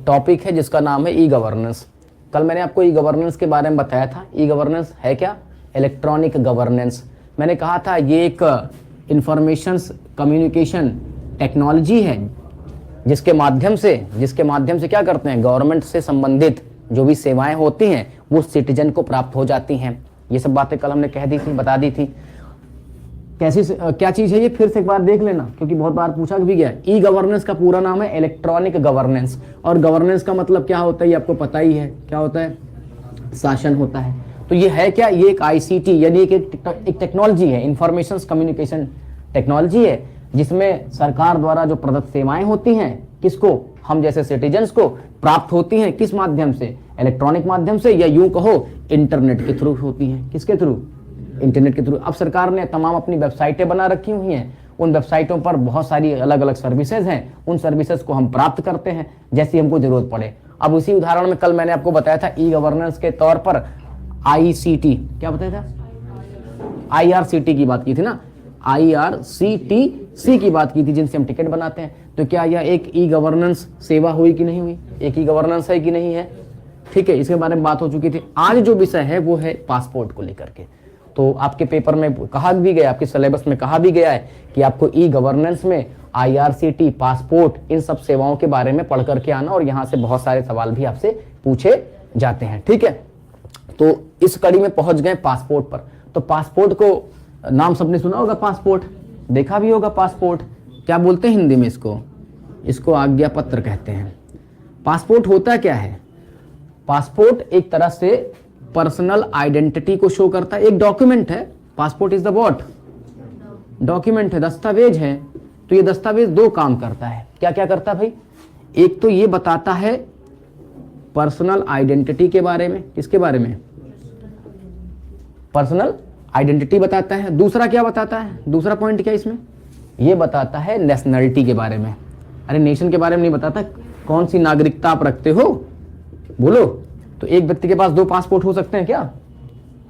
Topic है जिसका नाम है ई गवर्नेंस। कल मैंने आपको ई गवर्नेंस के बारे में बताया था। ई गवर्नेंस है क्या? Electronic governance. मैंने कहा था ये एक इंफॉर्मेशन कम्युनिकेशन टेक्नोलॉजी है जिसके माध्यम से क्या करते हैं, गवर्नमेंट से संबंधित जो भी सेवाएं होती हैं वो सिटीजन को प्राप्त हो जाती हैं। ये सब बातें कल हमने कह दी थी, बता दी थी। कैसी क्या चीज़ है ये, फिर से एक बार देख लेना क्योंकि बहुत बार पूछा भी गया। ई गवर्नेंस का पूरा नाम है इलेक्ट्रॉनिक गवर्नेंस। और गवर्नेंस का मतलब क्या होता है ये आपको पता ही है, क्या होता है? शासन होता है। तो ये है क्या? ये एक आईसीटी यानी एक टेक्नोलॉजी है, इंफॉर्मेशन कम्युनिकेशन टेक्नोलॉजी है, जिसमें सरकार द्वारा जो प्रदत्त सेवाएं होती हैं किसको, हम जैसे सिटीजन्स को प्राप्त होती हैं। किस माध्यम से? इलेक्ट्रॉनिक माध्यम से, या यूं कहो इंटरनेट के थ्रू होती हैं। किसके थ्रू? इंटरनेट के थ्रू। अब सरकार ने तमाम अपनी वेबसाइटें बना रखी हुई हैं। उन वेबसाइटों पर बहुत सारी अलग अलग सर्विसेज हैं। उन सर्विसेज को हम प्राप्त करते हैं जैसी हमको जरूरत पड़े। अब उसी उदाहरण में कल मैंने आपको बताया था ई गवर्नेंस के तौर पर आईसीटी, क्या बताया था? आईआरसीटी की बात की थी ना, आईआरसीटीसी की बात की थी, जिनसे हम टिकट बनाते हैं। तो क्या यह एक ई गवर्नेंस सेवा हुई कि नहीं हुई? एक ई गवर्नेंस है कि नहीं है? ठीक है, इसके बारे में बात हो चुकी थी। आज जो विषय है वो है पासपोर्ट को लेकर के। तो आपके पेपर में कहा भी गया, आपके सिलेबस में कहा भी गया है कि आपको ई गवर्नेंस में आईआरसीटी, पासपोर्ट, इन सब सेवाओं के बारे में पढ़ करके आना, और यहाँ से बहुत सारे सवाल भी आपसे पूछे जाते हैं। ठीक है, तो इस कड़ी में पहुंच गए पासपोर्ट पर। तो पासपोर्ट को नाम सबने सुना होगा, पासपोर्ट देखा भी होगा। पासपोर्ट क्या बोलते हैं हिंदी में? इसको आज्ञा पत्र कहते हैं। पासपोर्ट होता क्या है? पासपोर्ट एक तरह से पर्सनल आइडेंटिटी को शो करता है, एक डॉक्यूमेंट है। Passport is the what? Document है, दस्तावेज है। तो ये दस्तावेज दो काम करता है। क्या क्या करता है भाई? एक तो ये बताता है पर्सनल आइडेंटिटी के बारे में। किसके बारे में? पर्सनल आइडेंटिटी बताता है। दूसरा क्या बताता है? दूसरा पॉइंट क्या इसमें? ये बताता है नेशनलिटी के बारे में। अरे नेशन के बारे में नहीं बताता, कौन सी नागरिकता आप रखते हो, बोलो। तो एक व्यक्ति के पास दो पासपोर्ट हो सकते हैं क्या?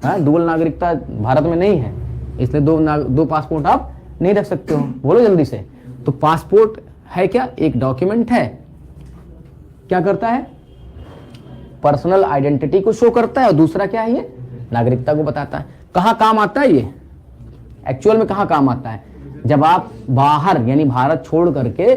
हाँ, डुअल नागरिकता भारत में नहीं है, इसलिए दो पासपोर्ट आप नहीं रख सकते हो। बोलो जल्दी से। तो पासपोर्ट है क्या? एक डॉक्यूमेंट है। क्या करता है? पर्सनल आइडेंटिटी को शो करता है। और दूसरा क्या है? ये नागरिकता को बताता है। कहाँ काम आता है ये? एक्चुअल में कहाँ काम आता है? जब आप बाहर यानी भारत छोड़ करके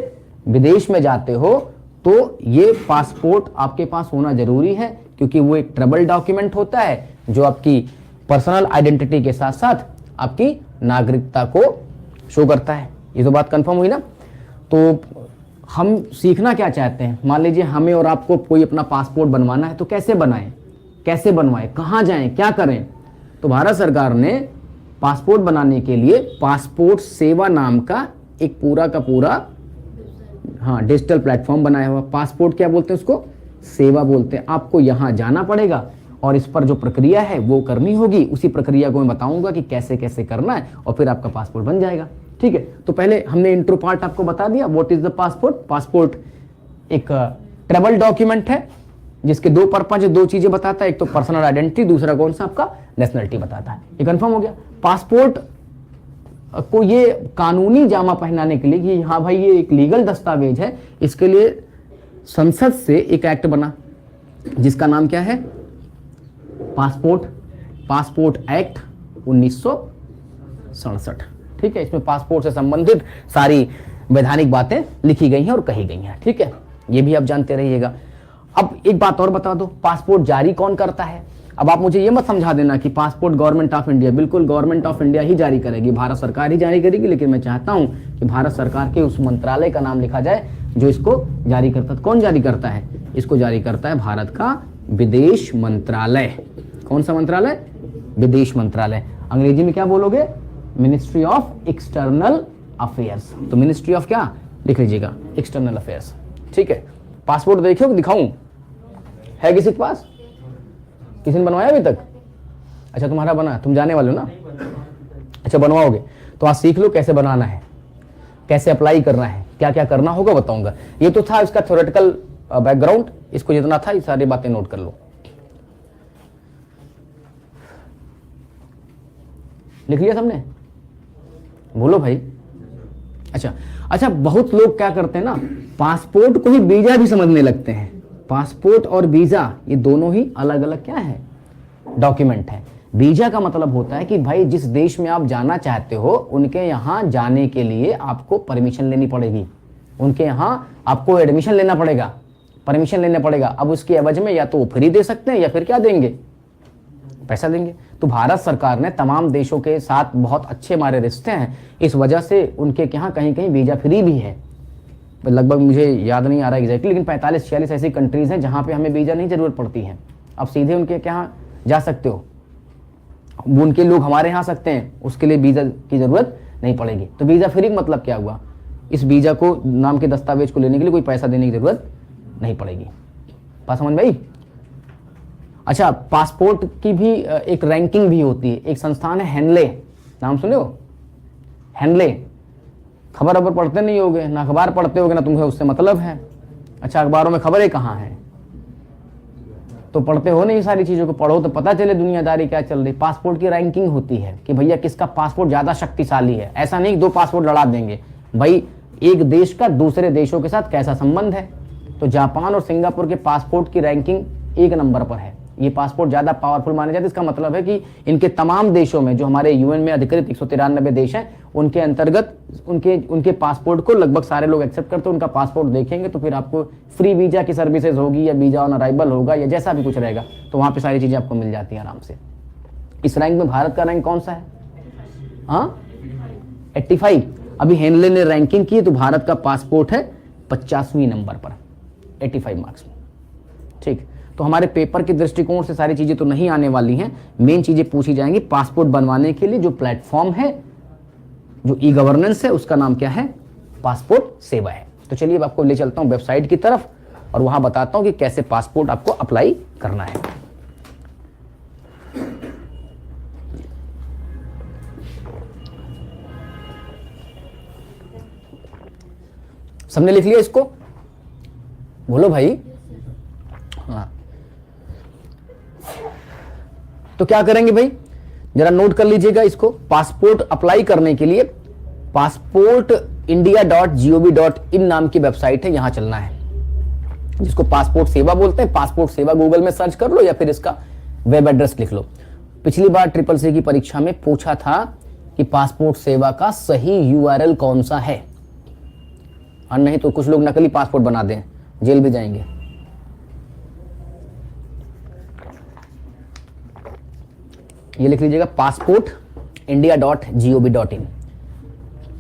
विदेश में जाते हो तो ये पासपोर्ट आपके पास होना जरूरी है, क्योंकि वो एक ट्रैवल डॉक्यूमेंट होता है जो आपकी पर्सनल आइडेंटिटी के साथ साथ आपकी नागरिकता को शो करता है। ये तो बात कंफर्म हुई ना। तो हम सीखना क्या चाहते हैं? मान लीजिए हमें और आपको कोई अपना पासपोर्ट बनवाना है, तो कैसे बनाएं, कैसे बनवाएं, कहाँ जाएं, क्या करें? तो भारत सरकार ने पासपोर्ट बनाने के लिए पासपोर्ट सेवा नाम का एक पूरा का पूरा डिजिटल प्लेटफॉर्म बनाया हुआ। पासपोर्ट क्या बोलते हैं उसको? सेवा बोलते हैं। आपको यहाँ जाना पड़ेगा और इस पर जो प्रक्रिया है वो करनी होगी। उसी प्रक्रिया को मैं बताऊंगा कि कैसे कैसे करना है, और फिर आपका पासपोर्ट बन जाएगा। ठीक है, तो पहले हमने इंट्रो पार्ट आपको बता दिया। What is the passport? Passport एक ट्रैवल डॉक्यूमेंट है जिसके दो पर्पज, दो चीजें बताता है। एक तो पर्सनल आइडेंटिटी, दूसरा कौन सा? आपका नेशनलिटी बताता है। ये कंफर्म हो गया। पासपोर्ट को ये कानूनी जामा पहनाने के लिए कि हाँ भाई ये एक लीगल दस्तावेज है, इसके लिए संसद से एक एक्ट बना जिसका नाम क्या है? Passport act 1967। ठीक है, इसमें पासपोर्ट से संबंधित सारी वैधानिक बातें लिखी गई हैं और कही गई हैं। ठीक है, ये भी आप जानते रहिएगा। अब एक बात और बता दो, पासपोर्ट जारी कौन करता है? अब आप मुझे ये मत समझा देना कि पासपोर्ट गवर्नमेंट ऑफ इंडिया, बिल्कुल गवर्नमेंट ऑफ इंडिया ही जारी करेगी, भारत सरकार ही जारी करेगी। लेकिन मैं चाहता हूं कि भारत सरकार के उस मंत्रालय का नाम लिखा जाए जो इसको जारी करता है। कौन जारी करता है? इसको जारी करता है भारत का विदेश मंत्रालय। कौन सा मंत्रालय? विदेश मंत्रालय। अंग्रेजी में क्या बोलोगे? Ministry of external affairs. तो मिनिस्ट्री ऑफ क्या लिख लीजिएगा? External affairs. ठीक है, पासपोर्ट देखियो, दिखाऊं? है किसी के पास? किसी ने बनवाया अभी तक? अच्छा, तुम्हारा बना, तुम जाने वाले हो ना? अच्छा, बनवाओगे तो आज सीख लो कैसे बनाना है, कैसे अप्लाई करना है, क्या क्या करना होगा बताऊंगा। ये तो था इसका थ्योरेटिकल बैकग्राउंड, इसको जितना था ये सारी बातें नोट कर लो। लिख लिया सबने? बोलो भाई। अच्छा, बहुत लोग क्या करते हैं ना, पासपोर्ट को ही वीजा भी समझने लगते हैं। पासपोर्ट और वीजा ये दोनों ही अलग अलग क्या है, डॉक्यूमेंट है। वीजा का मतलब होता है कि भाई जिस देश में आप जाना चाहते हो उनके यहाँ जाने के लिए आपको परमिशन लेनी पड़ेगी, उनके यहाँ आपको एडमिशन लेना पड़ेगा, परमिशन लेना पड़ेगा। अब उसके एवज में या तो वो फ्री दे सकते हैं या फिर क्या देंगे, पैसा देंगे। तो भारत सरकार ने तमाम देशों के साथ बहुत अच्छे हमारे रिश्ते हैं, इस वजह से उनके यहाँ कहीं कहीं वीजा फ्री भी है। लगभग मुझे याद नहीं आ रहा एग्जैक्टली, लेकिन 45-46 ऐसी कंट्रीज हैं जहाँ पे हमें वीजा नहीं जरूरत पड़ती है। आप सीधे उनके यहाँ जा सकते हो, उनके लोग हमारे यहाँ आ सकते हैं, उसके लिए वीजा की जरूरत नहीं पड़ेगी। तो वीजा फ्री मतलब क्या हुआ, इस वीजा को नाम के दस्तावेज को लेने के लिए कोई पैसा देने की जरूरत नहीं पड़ेगी। बात समझ में आई? अच्छा, पासपोर्ट की भी एक रैंकिंग भी होती है। एक संस्थान है हेनले, नाम सुने हो? हेनले, खबर अबर पढ़ते नहीं होगे, ना अखबार पढ़ते होगे, ना तुम्हें उससे मतलब है। अच्छा, अखबारों में खबरें कहाँ हैं, तो पढ़ते हो नहीं सारी चीज़ों को, पढ़ो तो पता चले दुनियादारी क्या चल रही। पासपोर्ट की रैंकिंग होती है कि भैया किसका पासपोर्ट ज़्यादा शक्तिशाली है। ऐसा नहीं 2 पासपोर्ट लड़ा देंगे, भाई एक देश का दूसरे देशों के साथ कैसा संबंध है। तो जापान और सिंगापुर के पासपोर्ट की रैंकिंग 1 नंबर पर है। ये पासपोर्ट ज़्यादा पावरफुल माने जाते हैं। इसका मतलब है कि इनके तमाम देशों में, जो हमारे यूएन में अधिकृत 193 देश हैं, उनके अंतर्गत उनके पासपोर्ट को लगभग सारे लोग एक्सेप्ट करते हैं। उनका पासपोर्ट देखेंगे तो फिर आपको फ्री वीजा की सर्विसेज होगी या वीजा ऑन अराइवल होगा या जैसा भी कुछ रहेगा, तो वहाँ पे सारी चीज़ें आपको मिल जाती हैं आराम से। इस रैंक में भारत का रैंक कौन सा है? हाँ, 85। अभी हेनले ने रैंकिंग की तो भारत का पासपोर्ट है 50वें नंबर पर, 85 मार्क्स में। ठीक, तो हमारे पेपर के दृष्टिकोण से सारी चीजें तो नहीं आने वाली हैं, मेन चीजें पूछी जाएंगी। पासपोर्ट बनवाने के लिए जो प्लेटफॉर्म है, जो ई गवर्नेंस है, उसका नाम क्या है? पासपोर्ट सेवा है। तो चलिए अब आपको ले चलता हूं वेबसाइट की तरफ और वहां बताता हूं कि कैसे पासपोर्ट आपको अप्लाई करना है। सबने लिख लिया इसको? बोलो भाई। हाँ, तो क्या करेंगे भाई, जरा नोट कर लीजिएगा इसको। पासपोर्ट अप्लाई करने के लिए passportindia.gov.in नाम की वेबसाइट है, यहां चलना है, जिसको पासपोर्ट सेवा बोलते हैं। पासपोर्ट सेवा गूगल में सर्च कर लो या फिर इसका वेब एड्रेस लिख लो। पिछली बार CCC की परीक्षा में पूछा था कि पासपोर्ट सेवा का सही URL कौन सा है, और नहीं तो कुछ लोग नकली पासपोर्ट बना दें, जेल भी जाएंगे। ये लिख लीजिएगा passportindia.gov.in।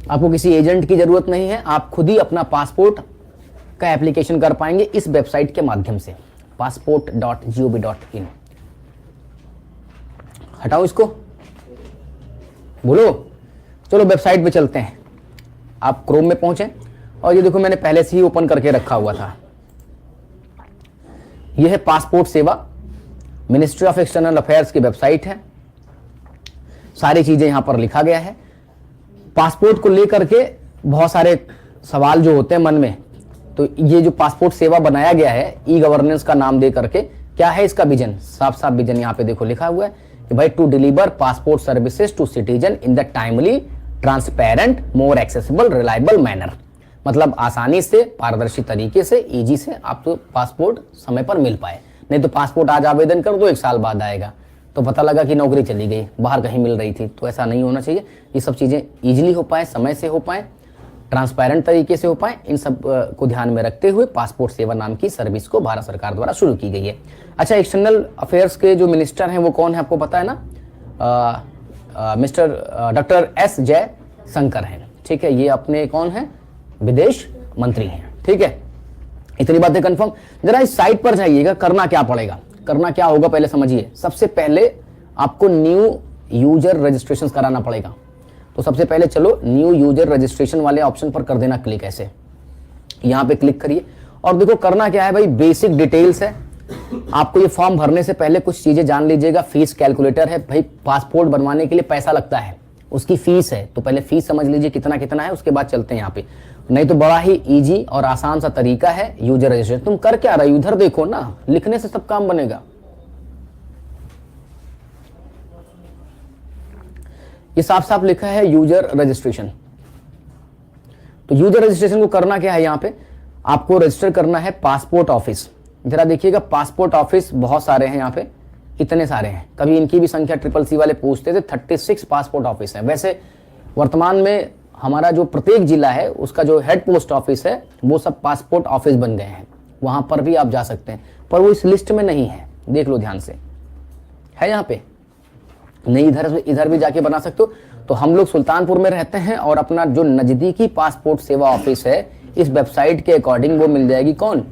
आपको किसी एजेंट की जरूरत नहीं है, आप खुद ही अपना पासपोर्ट का एप्लीकेशन कर पाएंगे इस वेबसाइट के माध्यम से, passport.gov.in। हटाओ इसको, बोलो। चलो वेबसाइट पे चलते हैं। आप क्रोम में पहुंचे और ये देखो मैंने पहले से ही ओपन करके रखा हुआ था। यह है पासपोर्ट सेवा, मिनिस्ट्री ऑफ एक्सटर्नल अफेयर्स की वेबसाइट है। सारी चीजें यहां पर लिखा गया है। पासपोर्ट को लेकर के बहुत सारे सवाल जो होते हैं मन में, तो ये जो पासपोर्ट सेवा बनाया गया है ई गवर्नेंस का नाम दे करके, क्या है इसका विजन? साफ साफ विजन यहां पे देखो लिखा हुआ है कि भाई to deliver passport services to citizen in the timely, transparent, more accessible, reliable manner. मतलब आसानी से, पारदर्शी तरीके से, ईजी से आपको पासपोर्ट समय पर मिल पाए। नहीं तो पासपोर्ट आज आवेदन कर दो, 1 साल बाद आएगा, तो पता लगा कि नौकरी चली गई, बाहर कहीं मिल रही थी। तो ऐसा नहीं होना चाहिए। ये सब चीज़ें ईजिली हो पाए, समय से हो पाए, ट्रांसपेरेंट तरीके से हो पाए, इन सब को ध्यान में रखते हुए पासपोर्ट सेवा नाम की सर्विस को भारत सरकार द्वारा शुरू की गई है। अच्छा, एक्सटर्नल अफेयर्स के जो मिनिस्टर हैं वो कौन है आपको पता है ना? मिस्टर डॉक्टर S जयशंकर हैं। ठीक है, ये अपने कौन है? विदेश मंत्री हैं। ठीक है, इतनी बातें कंफर्म। जरा इस साइट पर जाइएगा। करना क्या पड़ेगा, करना क्या होगा पहले समझिए। सबसे पहले आपको न्यू यूजर रजिस्ट्रेशन कराना पड़ेगा। तो सबसे पहले चलो न्यू यूजर रजिस्ट्रेशन वाले ऑप्शन पर कर देना क्लिक। ऐसे यहां पे क्लिक करिए और देखो करना क्या है भाई, बेसिक डिटेल्स है। आपको ये फॉर्म भरने से पहले कुछ चीजें जान लीजिएगा। फीस कैलकुलेटर है भाई, पासपोर्ट बनवाने के लिए पैसा लगता है, उसकी फीस है, तो पहले फीस समझ लीजिए कितना कितना है, उसके बाद चलते हैं यहाँ पे। नहीं तो बड़ा ही इजी और आसान सा तरीका है यूजर रजिस्ट्रेशन। तुम कर क्या रहे हो, इधर देखो ना, लिखने से सब काम बनेगा। ये साफ साफ लिखा है यूजर रजिस्ट्रेशन। तो यूजर रजिस्ट्रेशन को करना क्या है, यहाँ पे आपको रजिस्टर करना है पासपोर्ट ऑफिस। जरा देखिएगा, पासपोर्ट ऑफिस बहुत सारे हैं यहाँ पे, इतने सारे हैं। कभी इनकी भी संख्या CCC वाले पूछते थे, 36 पासपोर्ट ऑफिस है। वैसे वर्तमान में हमारा जो प्रत्येक जिला है उसका जो हेड पोस्ट ऑफिस है वो सब पासपोर्ट ऑफिस बन गए हैं, वहां पर भी आप जा सकते हैं, पर वो इस लिस्ट में नहीं है। देख लो ध्यान से, है यहाँ पे नहीं, इधर भी जाके बना सकते हो। तो हम लोग सुल्तानपुर में रहते हैं और अपना जो नजदीकी पासपोर्ट सेवा ऑफिस है इस वेबसाइट के अकॉर्डिंग वो मिल जाएगी, कौन,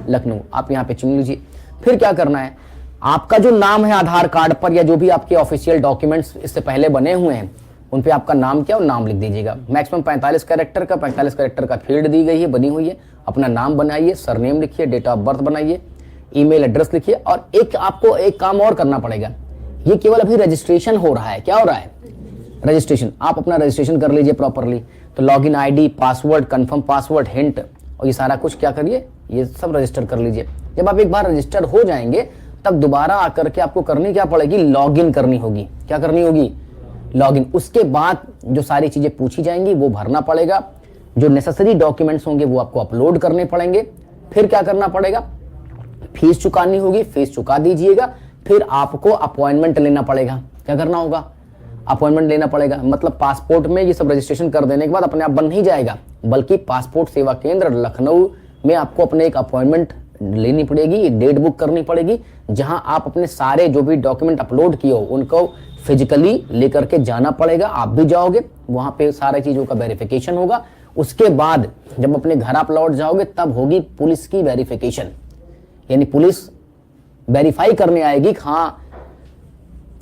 लखनऊ। आप यहाँ पे चुन लीजिए। फिर क्या करना है, आपका जो नाम है आधार कार्ड पर या जो भी आपके ऑफिशियल डॉक्यूमेंट्स इससे पहले बने हुए हैं उन पे आपका नाम क्या और नाम लिख दीजिएगा। मैक्सिमम 45 कैरेक्टर का फील्ड दी गई है, बनी हुई है। अपना नाम बनाइए, सरनेम लिखिए, डेट ऑफ बर्थ बनाइए, ईमेल एड्रेस लिखिए। और एक आपको एक काम और करना पड़ेगा, ये केवल अभी रजिस्ट्रेशन हो रहा है। क्या हो रहा है, रजिस्ट्रेशन। आप अपना रजिस्ट्रेशन कर लीजिए प्रॉपरली। तो login ID, password, confirm password, hint और ये सारा कुछ क्या करिए, ये सब रजिस्टर कर लीजिए। जब आप एक बार रजिस्टर हो जाएंगे तब दोबारा आकर के आपको करनी क्या पड़ेगी, लॉगिन करनी होगी। क्या करनी होगी, लॉगिन। उसके बाद जो सारी चीजें पूछी जाएंगी वो भरना पड़ेगा, जो नेसेसरी डॉक्यूमेंट्स होंगे वो आपको अपलोड करने पड़ेंगे। फिर क्या करना पड़ेगा, फीस चुकानी होगी, फीस चुका दीजिएगा। फिर आपको अपॉइंटमेंट लेना पड़ेगा। क्या करना होगा, अपॉइंटमेंट लेना पड़ेगा। मतलब पासपोर्ट में ये सब रजिस्ट्रेशन कर देने के बाद अपने आप बन नहीं जाएगा, बल्कि पासपोर्ट सेवा केंद्र लखनऊ में आपको अपने एक अपॉइंटमेंट लेनी पड़ेगी, डेट बुक करनी पड़ेगी, जहां आप अपने सारे जो भी डॉक्यूमेंट अपलोड किए हो उनको फिजिकली लेकर के जाना पड़ेगा। आप भी जाओगे, वहां पे सारी चीजों का वेरिफिकेशन होगा। उसके बाद जब अपने घर आप लौट जाओगे तब होगी पुलिस की वेरिफिकेशन, यानी पुलिस वेरीफाई करने आएगी कि हाँ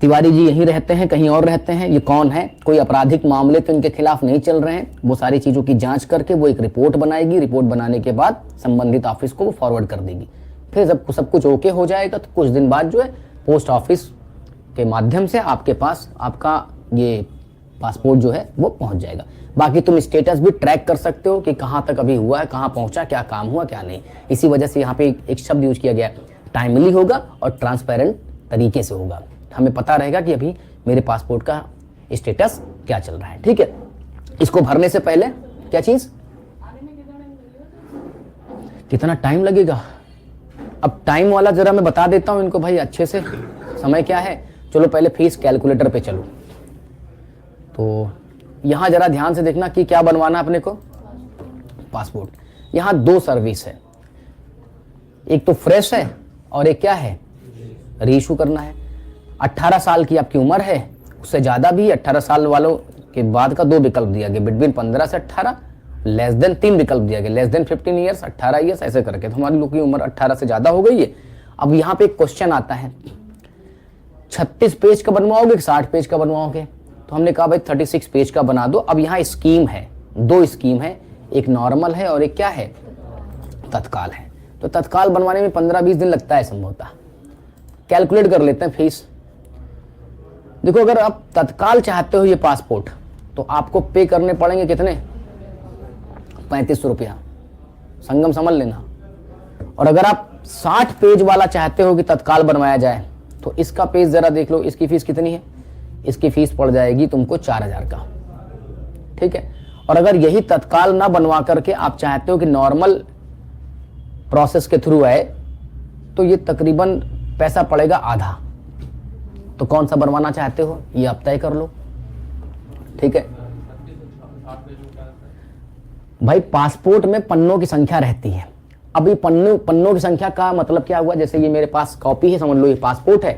तिवारी जी यहीं रहते हैं, कहीं और रहते हैं, ये कौन है, कोई आपराधिक मामले तो इनके खिलाफ नहीं चल रहे हैं। वो सारी चीजों की जांच करके वो एक रिपोर्ट बनाएगी। रिपोर्ट बनाने के बाद संबंधित ऑफिस को वो फॉरवर्ड कर देगी। फिर जब सब कुछ ओके हो जाएगा तो कुछ दिन बाद जो है पोस्ट ऑफिस के माध्यम से आपके पास आपका ये पासपोर्ट जो है वो पहुंच जाएगा। बाकी तुम स्टेटस भी ट्रैक कर सकते हो कि कहाँ तक अभी हुआ है, कहाँ पहुंचा, क्या काम हुआ, क्या नहीं। इसी वजह से यहाँ पे एक शब्द यूज किया गया, टाइमली होगा और ट्रांसपेरेंट तरीके से होगा। हमें पता रहेगा कि अभी मेरे पासपोर्ट का स्टेटस क्या चल रहा है। ठीक है, इसको भरने से पहले क्या चीज, कितना टाइम लगेगा, अब टाइम वाला जरा मैं बता देता हूं इनको भाई अच्छे से। समय क्या है, चलो पहले फीस कैलकुलेटर पे चलो। तो यहां जरा ध्यान से देखना कि क्या बनवाना अपने को, पासपोर्ट। यहां 2 सर्विस है, एक तो फ्रेश है और एक क्या है, रीइशू करना है। 18 साल की आपकी उम्र है, उससे ज्यादा भी 18 साल वालों के बाद का 2 विकल्प दिया गया, बिटवीन 15 से 18, लेस देन 3 विकल्प दिया गया, लेस देन 15 ईयर्स, 18 ईयर्स, ऐसे करके। तो हमारी लोग की उम्र 18 से ज्यादा हो गई है। अब यहाँ पे एक क्वेश्चन आता है, 36 पेज का बनवाओगे, 60 पेज का बनवाओगे? तो हमने कहा भाई 36 पेज का बना दो। अब यहाँ स्कीम है, 2 स्कीम है, एक नॉर्मल है और एक क्या है, तत्काल है। तो तत्काल बनवाने में 15-20 दिन लगता है संभवतः। कैलकुलेट कर लेते हैं फीस। देखो, अगर आप तत्काल चाहते हो ये पासपोर्ट तो आपको पे करने पड़ेंगे कितने, 3500 रुपया, संगम समझ लेना। और अगर आप 60 पेज वाला चाहते हो कि तत्काल बनवाया जाए तो इसका पेज जरा देख लो, इसकी फीस कितनी है, इसकी फीस पड़ जाएगी तुमको 4000 का। ठीक है, और अगर यही तत्काल ना बनवा करके आप चाहते हो कि नॉर्मल प्रोसेस के थ्रू आए तो ये तकरीबन पैसा पड़ेगा आधा। तो कौन सा बनवाना चाहते हो ये आप तय कर लो। ठीक है भाई, पासपोर्ट में पन्नों की संख्या रहती है। अभी पन्नों की संख्या का मतलब क्या हुआ, जैसे ये मेरे पास कॉपी है, समझ लो ये पासपोर्ट है,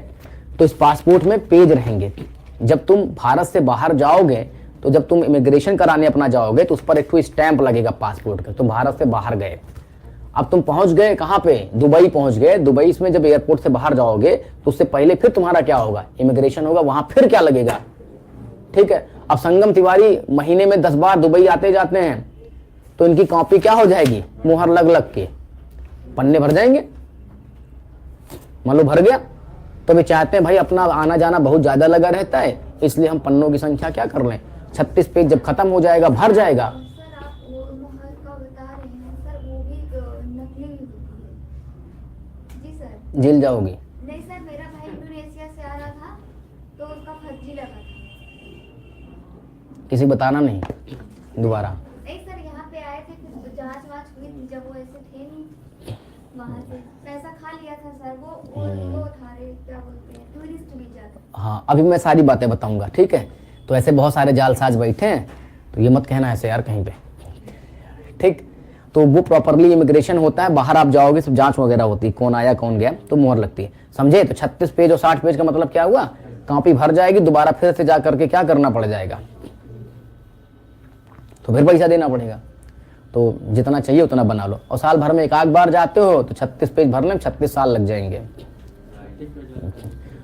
तो इस पासपोर्ट में पेज रहेंगे। जब तुम भारत से बाहर जाओगे तो जब तुम इमिग्रेशन कराने अपना जाओगे तो उस पर एक स्टैंप लगेगा पासपोर्ट का, तुम भारत से बाहर गए। अब तुम पहुंच गए कहां पे, दुबई पहुंच गए। दुबई में जब एयरपोर्ट से बाहर जाओगे तो उससे पहले फिर तुम्हारा क्या होगा, इमिग्रेशन होगा, वहां फिर क्या लगेगा। ठीक है, अब संगम तिवारी महीने में 10 बार दुबई आते जाते हैं तो इनकी कॉपी क्या हो जाएगी, मुहर लग लग के पन्ने भर जाएंगे। मान लो भर गया तो वे चाहते हैं भाई अपना आना जाना बहुत ज्यादा लगा रहता है, इसलिए हम पन्नों की संख्या क्या कर लें, 36 पेज जब खत्म हो जाएगा, भर जाएगा। जेल जाओगी? नहीं सर, मेरा भाई इंडोनेशिया से आ रहा था तो उसका फर्जी लगा था। किसी बताना नहीं दोबारा? नहीं सर, यहाँ पे आए थे, फिर जांच वाच हुई थी, जब वो ऐसे थे नहीं वहाँ से पैसा खा लिया था सर। वो था रे, क्या बोलते हैं, टूरिस्ट वीजा। हाँ, अभी मैं सारी बातें बताऊंगा, ठीक है। तो ऐसे बहुत सारे जालसाज बैठे हैं, तो ये मत कहना ऐसे यार कहीं पे, ठीक। तो वो प्रॉपरली इमिग्रेशन होता है, बाहर आप जाओगे सब जांच वगैरह होती है, कौन आया कौन गया, तो मोहर लगती है, समझे। तो 36 पेज और 60 पेज का मतलब क्या हुआ, कॉपी भर जाएगी, दोबारा फिर से जा करके क्या करना पड़ जाएगा, तो फिर पैसा देना पड़ेगा। तो जितना चाहिए उतना बना लो, और साल भर में एक आध बार जाते हो तो 36 पेज भरने में 36 साल लग जाएंगे।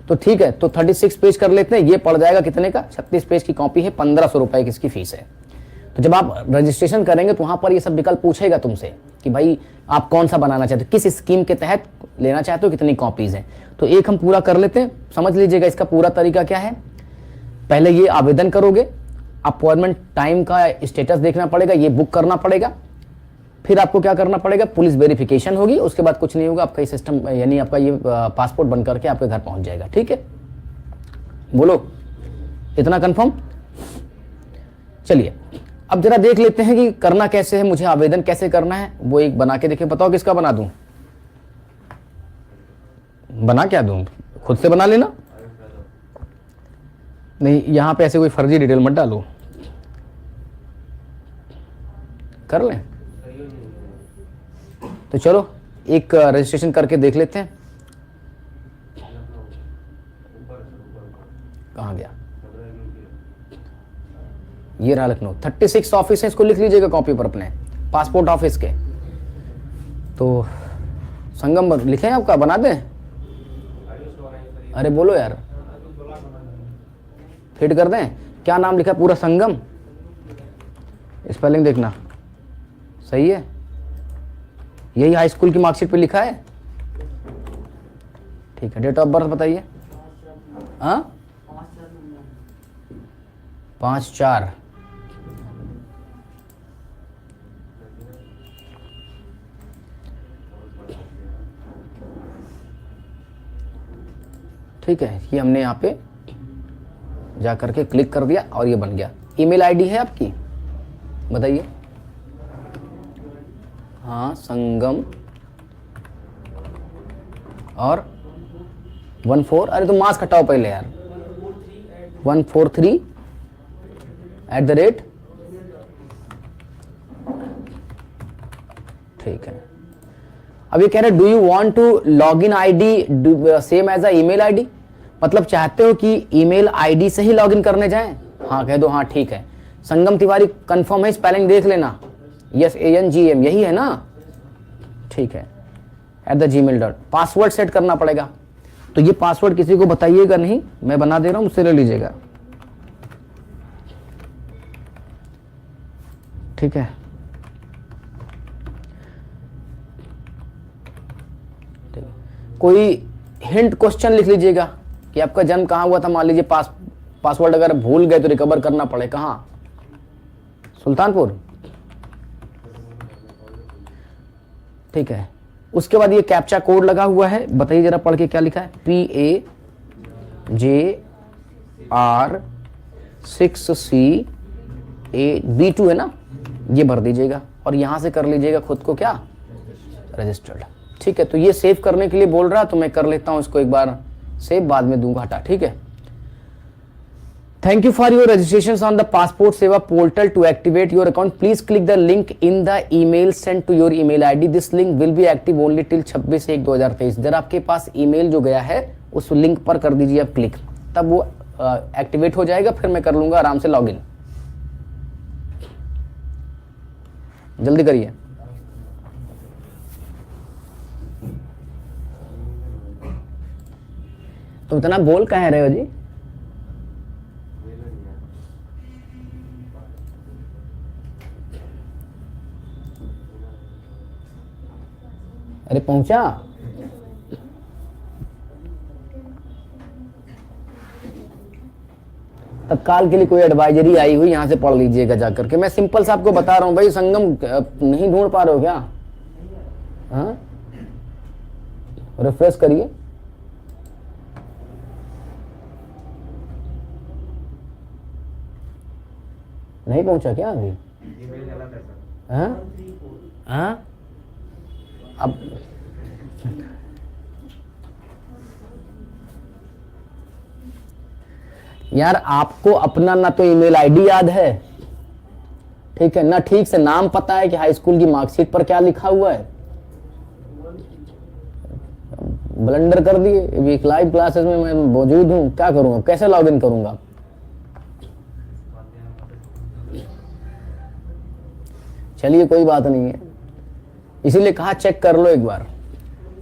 तो ठीक है, तो 36 पेज कर लेते हैं। ये पड़ जाएगा कितने का, 36 पेज की कॉपी है, 1500 रुपए की इसकी फीस है। तो जब आप रजिस्ट्रेशन करेंगे तो वहां पर ये सब विकल्प पूछेगा तुमसे कि भाई आप कौन सा बनाना चाहते हो, किस स्कीम के तहत लेना चाहते हो, कितनी कॉपीज हैं। तो एक हम पूरा कर लेते हैं, समझ लीजिएगा इसका पूरा तरीका क्या है। पहले ये आवेदन करोगे, अपॉइंटमेंट टाइम का स्टेटस देखना पड़ेगा, ये बुक करना पड़ेगा। फिर आपको क्या करना पड़ेगा, पुलिस वेरिफिकेशन होगी, उसके बाद कुछ नहीं होगा, आपका ये सिस्टम यानी आपका ये पासपोर्ट बन करके आपके घर पहुंच जाएगा, ठीक है। बोलो, इतना कंफर्म। चलिए अब जरा देख लेते हैं कि करना कैसे है, मुझे आवेदन कैसे करना है, वो एक बना के देखिए। बताओ किसका बना दूं, बना क्या दूं, खुद से बना लेना। नहीं, यहां पे ऐसे कोई फर्जी डिटेल मत डालो, कर लें। तो चलो एक रजिस्ट्रेशन करके देख लेते हैं। कहाँ गया, ये रहा लखनऊ। 36 ऑफिस है, इसको लिख लीजिएगा कॉपी पर अपने, पासपोर्ट ऑफिस के। तो संगम लिखे हैं आपका, बना दें। अरे बोलो यार, फिट कर दें। क्या नाम लिखा पूरा, संगम। स्पेलिंग देखना सही है, यही हाई स्कूल की मार्कशीट पे लिखा है, ठीक है। डेट ऑफ बर्थ बताइए। हाँ, 5/4। ठीक है, ये हमने यहाँ पे जा करके क्लिक कर दिया और ये बन गया। ईमेल आईडी है आपकी, बताइए। हाँ, संगम और 14, अरे तो मास हटाओ पहले यार, 143@, ठीक है। अब ये कह रहे do you want to log in ID same as a email ID, मतलब चाहते हो कि ईमेल आईडी से ही लॉगिन करने जाएं। हाँ कह दो, हाँ ठीक है। संगम तिवारी कंफर्म है, स्पेलिंग देख लेना, यस ANGM यही है ना, ठीक है। @gmail. पासवर्ड सेट करना पड़ेगा, तो ये पासवर्ड किसी को बताइएगा नहीं, मैं बना दे रहा हूं, मुझसे ले लीजिएगा, ठीक है। कोई हिंट क्वेश्चन लिख लीजिएगा कि आपका जन्म कहाँ हुआ था, मान लीजिए पासवर्ड अगर भूल गए तो रिकवर करना पड़े, कहाँ, सुल्तानपुर, ठीक है। उसके बाद ये कैप्चा कोड लगा हुआ है, बताइए जरा पढ़ के क्या लिखा है, PAJR6CAB2 है ना, ये भर दीजिएगा और यहां से कर लीजिएगा खुद को क्या, रजिस्टर्ड, ठीक है। तो ये सेव करने के लिए बोल रहा, तो मैं कर लेता हूं इसको एक बार सेव, बाद में दूंगा हटा, ठीक है। Thank you for your registrations on the Passport Seva portal. To activate your account, please click the link in the email sent to your email ID. This link will be active only till 26/1/2023. जब आपके पास email जो गया है उस link पर कर दीजिए आप क्लिक, तब वो एक्टिवेट हो जाएगा, फिर मैं कर लूंगा आराम से लॉगिन। जल्दी करिए। तुम इतना बोल कह रहे हो जी, अरे पहुंचा, तत्काल के लिए कोई एडवाइजरी आई हुई, यहां से पढ़ लीजिएगा जाकर के। मैं सिंपल सा आपको बता रहा हूं भाई, संगम नहीं ढूंढ पा रहे हो क्या, हाँ, रिफ्रेश करिए। नहीं पहुंचा क्या अभी, हाँ हाँ, अब यार आपको अपना ना तो ईमेल आईडी याद है, ठीक है, ना ठीक से नाम पता है कि हाई स्कूल की मार्कशीट पर क्या लिखा हुआ है। ब्लंडर कर दिए। अभी एक लाइव क्लासेस में मैं मौजूद हूं, क्या करूंगा, कैसे लॉगिन करूंगा। चलिए कोई बात नहीं है, इसीलिए कहा चेक कर लो एक बार।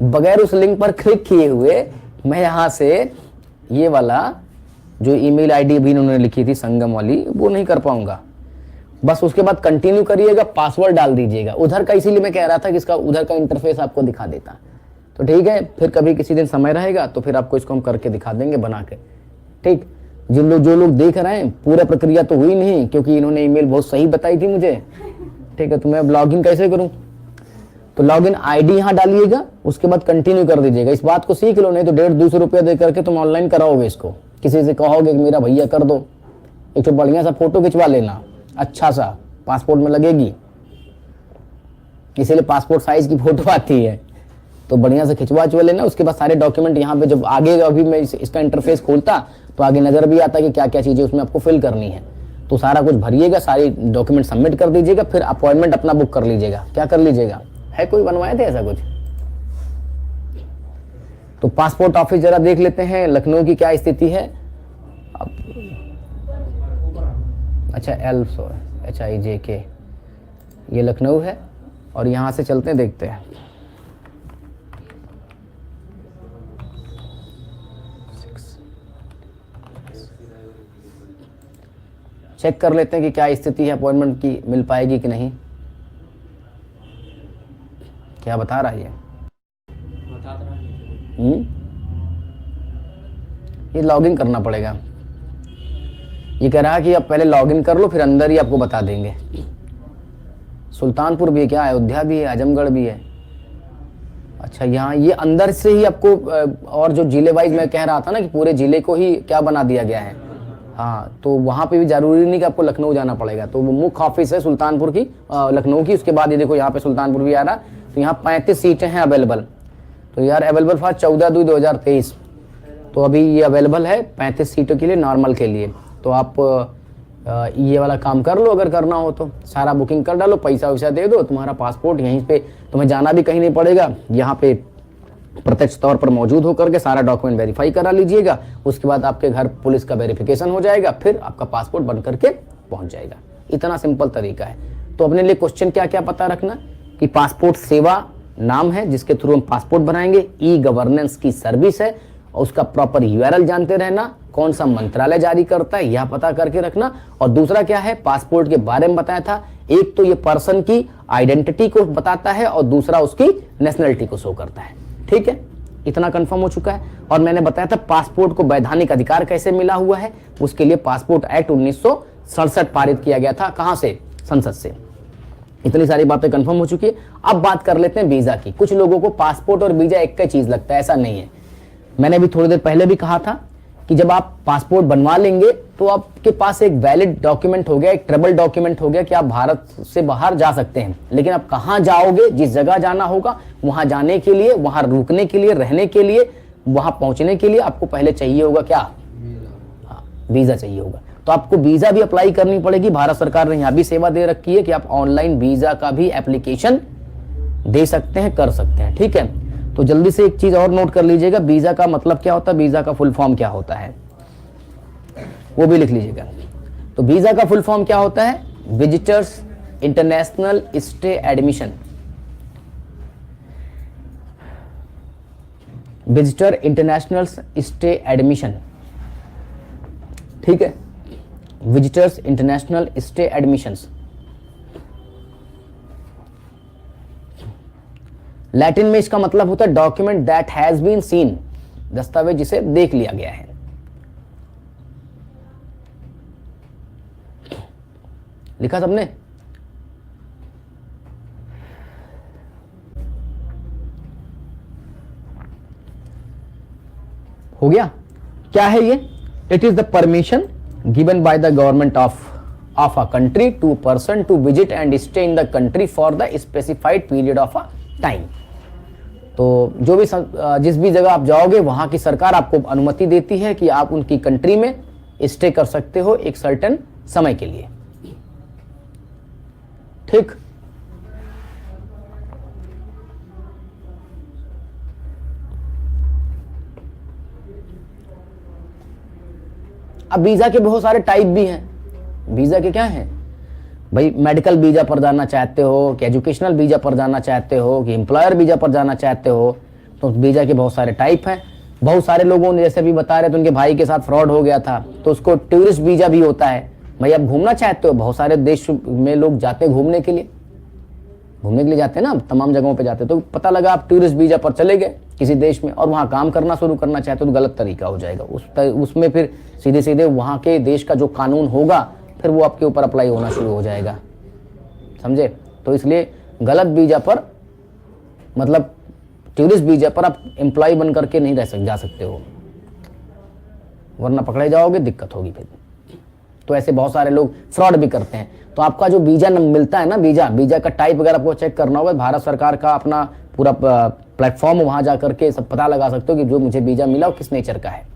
बगैर उस लिंक पर क्लिक किए हुए मैं यहां से ये वाला जो ईमेल आईडी भी उन्होंने लिखी थी संगम वाली, वो नहीं कर पाऊंगा। बस उसके बाद कंटिन्यू करिएगा, पासवर्ड डाल दीजिएगा उधर का। इसीलिए मैं कह रहा था कि इसका उधर का इंटरफेस आपको दिखा देता। तो ठीक है, फिर कभी किसी दिन समय रहेगा तो फिर आपको इसको हम करके दिखा देंगे बना के। ठीक, जो लोग देख रहे हैं, पूरा प्रक्रिया तो हुई नहीं क्योंकि इन्होंने ईमेल बहुत सही बताई थी मुझे। ठीक है, तो मैं अब लॉगिन कैसे करूं? तो लॉगिन आईडी यहां डालिएगा, उसके बाद कंटिन्यू कर दीजिएगा। इस बात को सीख लो, नहीं तो 150-200 रुपया दे करके तुम ऑनलाइन कराओगे इसको। किसी से कहोगे कि मेरा भैया कर दो, एक तो बढ़िया सा फोटो खिंचवा लेना, अच्छा सा, पासपोर्ट में लगेगी, इसीलिए पासपोर्ट साइज की फोटो आती है, तो बढ़िया से खिंचवा लेना। उसके बाद सारे डॉक्यूमेंट यहाँ पे जब आगे अभी मैं इसका इंटरफेस खोलता तो आगे नजर भी आता कि क्या क्या चीजें उसमें आपको फिल करनी है। तो सारा कुछ भरिएगा, सारी डॉक्यूमेंट सबमिट कर दीजिएगा, फिर अपॉइंटमेंट अपना बुक कर लीजिएगा। क्या कर लीजिएगा, है कोई बनवाए थे ऐसा कुछ? तो पासपोर्ट ऑफिस जरा देख लेते हैं लखनऊ की क्या स्थिति है। अब अच्छा HIJK ये लखनऊ है, और यहां से चलते हैं, देखते हैं। चेक कर लेते हैं कि क्या स्थिति है, अपॉइंटमेंट की मिल पाएगी कि नहीं। क्या बता रहा है ये लॉगिन करना पड़ेगा। ये कह रहा है कि आप पहले लॉगिन कर लो, फिर अंदर ही आपको बता देंगे। सुल्तानपुर भी है क्या, अयोध्या भी है, आजमगढ़ भी है। अच्छा, यहाँ ये अंदर से ही आपको, और जो जिले वाइज मैं कह रहा था ना कि पूरे जिले को ही क्या बना दिया गया है। हाँ, तो वहाँ पे भी जरूरी नहीं कि आपको लखनऊ जाना पड़ेगा। तो वो मुख्य ऑफिस है सुल्तानपुर की, लखनऊ की। उसके बाद ये देखो यहाँ पे सुल्तानपुर भी आ रहा। तो यहाँ 35 सीटें हैं अवेलेबल। तो यार अवेलेबल फॉर 14/2/2023। तो अभी ये अवेलेबल है 35 सीटों के लिए, नॉर्मल के लिए। तो आप ये वाला काम कर लो, अगर करना हो तो सारा बुकिंग कर डालो, पैसा वैसा दे दो, तुम्हारा पासपोर्ट यहीं पे, तुम्हें जाना भी कहीं नहीं पड़ेगा। यहाँ पे प्रत्यक्ष तौर पर मौजूद होकर के सारा डॉक्यूमेंट वेरीफाई करा लीजिएगा। उसके बाद आपके घर पुलिस का वेरिफिकेशन हो जाएगा, फिर आपका पासपोर्ट बन करके पहुंच जाएगा। इतना सिंपल तरीका है। तो अपने लिए क्वेश्चन क्या क्या पता रखना कि पासपोर्ट सेवा नाम है जिसके थ्रू हम पासपोर्ट बनाएंगे, ई गवर्नेंस की सर्विस है, और उसका प्रॉपर URL जानते रहना, कौन सा मंत्रालय जारी करता है यह पता करके रखना। और दूसरा क्या है, पासपोर्ट के बारे में बताया था, एक तो ये पर्सन की आइडेंटिटी को बताता है और दूसरा उसकी नेशनलिटी को शो करता है। ठीक है, इतना कंफर्म हो चुका है। और मैंने बताया था पासपोर्ट को वैधानिक अधिकार कैसे मिला हुआ है, उसके लिए पासपोर्ट एक्ट 1967 पारित किया गया था। कहां से? संसद से। इतनी सारी बातें कंफर्म हो चुकी है। अब बात कर लेते हैं वीजा की। कुछ लोगों को पासपोर्ट और वीजा एक ही चीज लगता है, ऐसा नहीं है। मैंने भी थोड़ी देर पहले भी कहा था कि जब आप पासपोर्ट बनवा लेंगे तो आपके पास एक वैलिड डॉक्यूमेंट हो गया, एक ट्रेवल डॉक्यूमेंट हो गया कि आप भारत से बाहर जा सकते हैं। लेकिन आप कहां जाओगे, जिस जगह जाना होगा वहां जाने के लिए, वहां रुकने के लिए, रहने के लिए, वहां पहुंचने के लिए आपको पहले चाहिए होगा क्या? वीजा चाहिए होगा। तो आपको वीजा भी अप्लाई करनी पड़ेगी। भारत सरकार ने यहां भी सेवा दे रखी है कि आप ऑनलाइन वीजा का भी एप्लीकेशन दे सकते हैं, कर सकते हैं। ठीक है, तो जल्दी से एक चीज और नोट कर लीजिएगा, वीजा का मतलब क्या होता है, वीजा का फुल फॉर्म क्या होता है, वो भी लिख लीजिएगा। तो वीजा का फुल फॉर्म क्या होता है? Visitors international stay admission. Visitor international stay admission, ठीक है, visitors international stay admissions. Latin में इसका मतलब होता है document that has been seen, दस्तावेज जिसे देख लिया गया है। लिखा सबने? हो गया? क्या है ये? It is the permission given by the government of a country to person to visit and stay in the country for the specified period of a time. तो जो भी जिस भी जगह आप जाओगे वहाँ की सरकार आपको अनुमति देती है कि आप उनकी कंट्री में स्टे कर सकते हो एक सर्टेन समय के लिए। ठीक, अब वीजा के बहुत सारे टाइप भी हैं। वीजा के क्या हैं भाई? मेडिकल वीजा पर जाना चाहते हो कि एजुकेशनल वीजा पर जाना चाहते हो कि एम्प्लॉयर वीजा पर जाना चाहते हो, तो वीजा के बहुत सारे टाइप हैं। बहुत सारे लोगों ने जैसे भी बता रहे थे उनके भाई के साथ फ्रॉड हो गया था, तो उसको टूरिस्ट वीजा भी होता है। भाई आप घूमना चाहते हो, बहुत सारे देश में लोग जाते हैं घूमने के लिए जाते हैं ना, तमाम जगहों पे जाते हैं। तो पता लगा आप टूरिस्ट वीजा पर चले गए किसी देश में और वहाँ काम करना शुरू करना चाहते हो, तो गलत तरीका हो जाएगा। उसमें फिर सीधे सीधे वहाँ के देश का जो कानून होगा फिर वो आपके ऊपर अप्लाई होना शुरू हो जाएगा, समझे? तो इसलिए गलत वीजा पर, मतलब टूरिस्ट वीजा पर आप एम्प्लॉय बन करके नहीं जा सकते हो, वरना पकड़े जाओगे, दिक्कत होगी फिर। तो ऐसे बहुत सारे लोग फ्रॉड भी करते हैं। तो आपका जो वीजा मिलता है ना, वीजा का टाइप अगर आपको चेक करना होगा, भारत सरकार का अपना पूरा प्लेटफॉर्म, वहाँ जा करके सब पता लगा सकते हो कि जो मुझे वीजा मिला वो किस नेचर का है,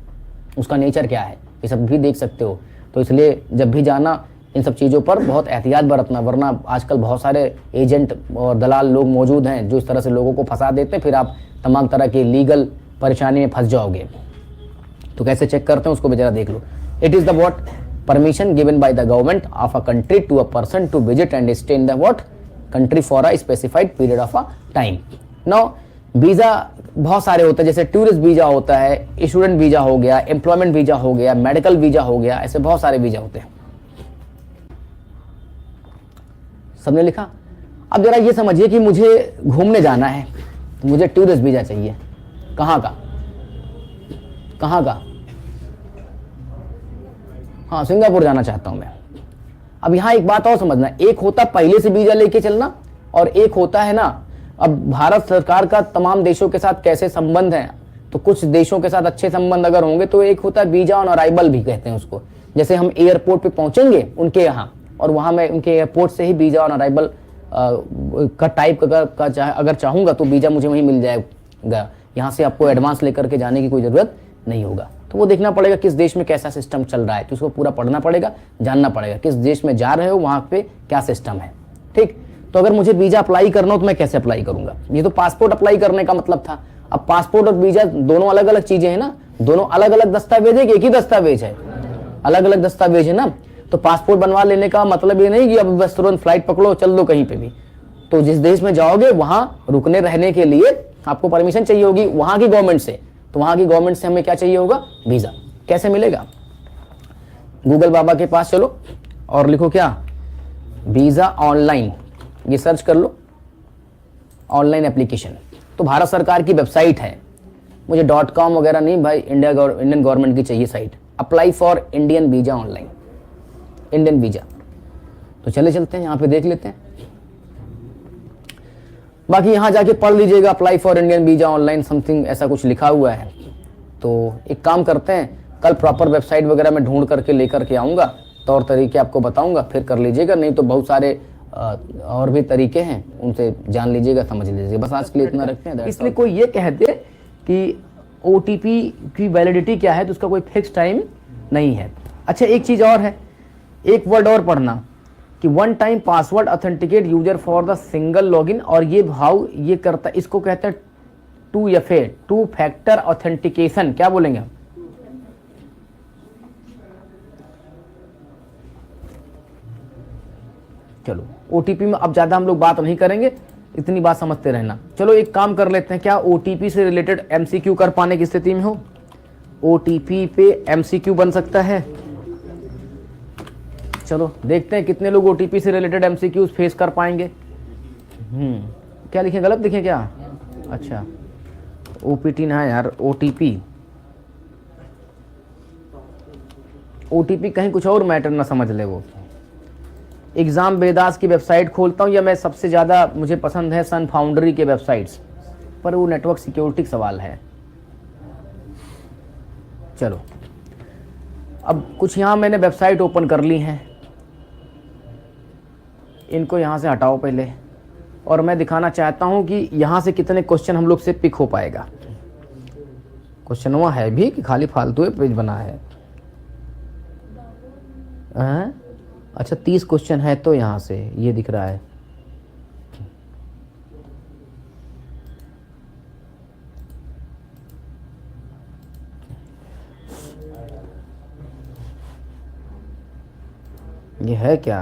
उसका नेचर क्या है, ये सब भी देख सकते हो। तो इसलिए जब भी जाना इन सब चीज़ों पर बहुत एहतियात बरतना, वरना आजकल बहुत सारे एजेंट और दलाल लोग मौजूद हैं जो इस तरह से लोगों को फंसा देते हैं, फिर आप तमाम तरह की लीगल परेशानी में फंस जाओगे। तो कैसे चेक करते हैं उसको भी जरा देख लो। It is the what permission given by the government of a country to a person to visit and stay in the what country for a specified period of a time. Now visa बहुत सारे होते हैं, जैसे tourist visa होता है, student visa हो गया, employment visa हो गया, मेडिकल वीज़ा हो गया, ऐसे बहुत सारे वीज़ा होते हैं। सबने लिखा? अब जरा ये समझिए कि मुझे घूमने जाना है तो मुझे टूरिस्ट वीज़ा चाहिए। कहाँ का? हाँ, सिंगापुर जाना चाहता हूँ मैं। अब यहाँ एक बात और समझना, एक होता पहले से वीज़ा लेके चलना और एक होता है ना, अब भारत सरकार का तमाम देशों के साथ कैसे संबंध हैं, तो कुछ देशों के साथ अच्छे संबंध अगर होंगे तो एक होता है वीज़ा ऑन अराइवल भी कहते हैं उसको। जैसे हम एयरपोर्ट पे पहुंचेंगे उनके यहाँ और वहाँ मैं उनके एयरपोर्ट से ही वीज़ा ऑन अराइवल का टाइप अगर चाहूँगा तो वीज़ा मुझे वहीं मिल जाएगा। यहाँ से आपको एडवांस लेकर के जाने की कोई ज़रूरत नहीं होगा। तो वो देखना पड़ेगा किस देश में कैसा सिस्टम चल रहा है, तो उसको पूरा पढ़ना पड़ेगा, जानना पड़ेगा किस देश में जा रहे हो वहाँ पे क्या सिस्टम है। ठीक, तो अगर मुझे वीज़ा अप्लाई करना हो तो मैं कैसे अप्लाई करूँगा? ये तो पासपोर्ट अप्लाई करने का मतलब था। अब पासपोर्ट और वीज़ा दोनों अलग अलग चीज़ें हैं ना, दोनों अलग अलग दस्तावेज है कि एक ही दस्तावेज है? अलग अलग दस्तावेज है ना। तो पासपोर्ट बनवा लेने का मतलब ये नहीं कि अब बस तुरंत फ्लाइट पकड़ो चल दो कहीं पे भी। तो जिस देश में जाओगे वहां रुकने रहने के लिए आपको परमिशन चाहिए होगी वहां की गवर्नमेंट से। तो वहां की गवर्नमेंट से हमें क्या चाहिए होगा? वीजा। कैसे मिलेगा? गूगल बाबा के पास चलो और लिखो क्या? वीजा ऑनलाइन, ये सर्च कर लो, ऑनलाइन एप्लीकेशन। तो भारत सरकार की वेबसाइट है, मुझे .com वगैरह नहीं भाई, इंडियन गवर्नमेंट की चाहिए site. Apply for Indian visa online, Indian visa. तो चलते हैं यहाँ पे देख लेते हैं। बाकी यहाँ जाके पढ़ लीजिएगा, apply for Indian visa online something ऐसा कुछ लिखा हुआ है। तो एक काम करते हैं, कल प्रॉपर वेबसाइट वगैरह में ढूंढ करके लेकर के आऊँगा, तौर तरीके आपको बताऊँगा, फिर कर लीजिएगा। नहीं तो बहुत सारे और भी तरीके हैं, उनसे जान लीजिएगा, समझ लीजिएगा। बस आज के लिए इतना रखते हैं। इसलिए कोई ये कह दे कि OTP की वैलिडिटी क्या है तो उसका कोई फिक्स टाइम नहीं है। अच्छा, एक चीज़ और है, एक वर्ड और पढ़ना कि one time password authenticate user for the single login. और ये भाव ये करता, इसको कहते हैं 2FA, टू फैक्टर ऑथेंटिकेशन। क्या बोलेंगे हम? चलो, OTP में अब ज्यादा हम लोग बात नहीं करेंगे, इतनी बात समझते रहना। चलो एक काम कर लेते हैं, क्या OTP से रिलेटेड MCQ कर पाने की स्थिति में हो? OTP पे MCQ बन सकता है? चलो देखते हैं कितने लोग OTP से रिलेटेड MCQs फेस कर पाएंगे। क्या लिखे? गलत लिखे क्या? अच्छा, OPT ना यार, OTP कहीं कुछ और मैटर ना समझ ले वो। एग्जाम बेदास की वेबसाइट खोलता हूँ, या मैं सबसे ज़्यादा मुझे पसंद है सन फाउंड्री के वेबसाइट्स, पर वो नेटवर्क सिक्योरिटी सवाल है। चलो, अब कुछ यहाँ मैंने वेबसाइट ओपन कर ली हैं, इनको यहाँ से हटाओ पहले। और मैं दिखाना चाहता हूं कि यहां से कितने क्वेश्चन हम लोग से पिक हो पाएगा। क्वेश्चन वहाँ है भी कि खाली फालतू पेज बना है। अच्छा 30 क्वेश्चन है तो यहाँ से ये दिख रहा है। ये है क्या?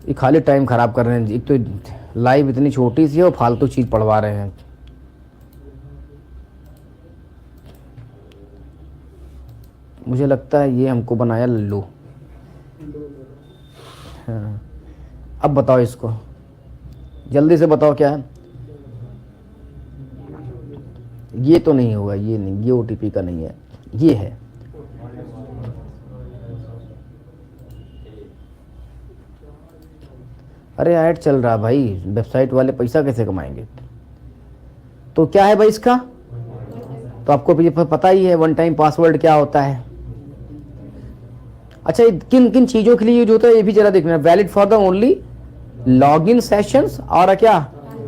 ये खाली टाइम खराब कर रहे हैं। एक तो लाइव इतनी छोटी सी है और फालतू चीज पढ़वा रहे हैं। मुझे लगता है ये हमको बनाया लल्लू। हाँ। अब बताओ इसको, जल्दी से बताओ क्या है। ये तो नहीं होगा, ये नहीं, ये OTP का नहीं है, ये है। अरे ऐड चल रहा भाई, वेबसाइट वाले पैसा कैसे कमाएंगे? तो क्या है भाई इसका? तो आपको भी पता ही है वन टाइम पासवर्ड क्या होता है। अच्छा किन किन चीजों के लिए यूज होता है ये भी जरा देखना। Valid for the only log in sessions और क्या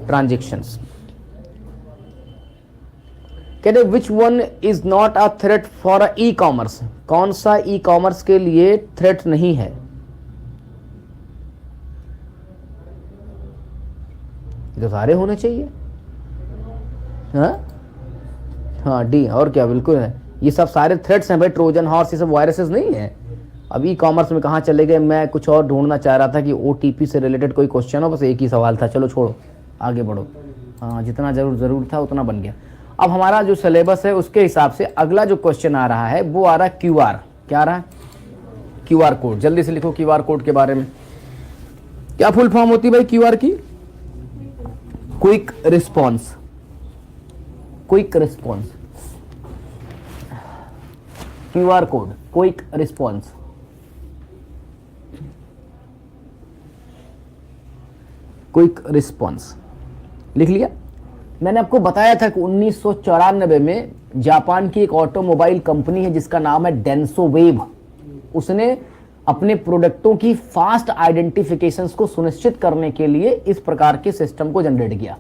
ट्रांजेक्शंस। कहते which one is not a threat for e commerce. कौन सा ई कॉमर्स के लिए थ्रेट नहीं है? तो सारे होने चाहिए। हाँ डी, और क्या, बिल्कुल है। ये सब सारे थ्रेट्स हैं भाई, ट्रोजन हॉर्स ये सब वायरसेस नहीं है। अब ई कॉमर्स में कहाँ चले गए? मैं कुछ और ढूंढना चाह रहा था कि OTP से रिलेटेड कोई क्वेश्चन हो, बस एक ही सवाल था। चलो छोड़ो, आगे बढ़ो। हाँ जितना जरूर था उतना बन गया। अब हमारा जो सिलेबस है उसके हिसाब से अगला जो क्वेश्चन आ रहा है वो आ रहा है QR। क्या आ रहा है? QR code. जल्दी से लिखो QR कोड के बारे में। क्या फुल फॉर्म होती है भाई QR की? Quick response. Quick response, QR code, quick response. Quick response लिख लिया। मैंने आपको बताया था कि 1994 में जापान की एक ऑटोमोबाइल कंपनी है जिसका नाम है डेंसोवेव। उसने अपने प्रोडक्टों की फास्ट आइडेंटिफिकेशंस को सुनिश्चित करने के लिए इस प्रकार के सिस्टम को जनरेट किया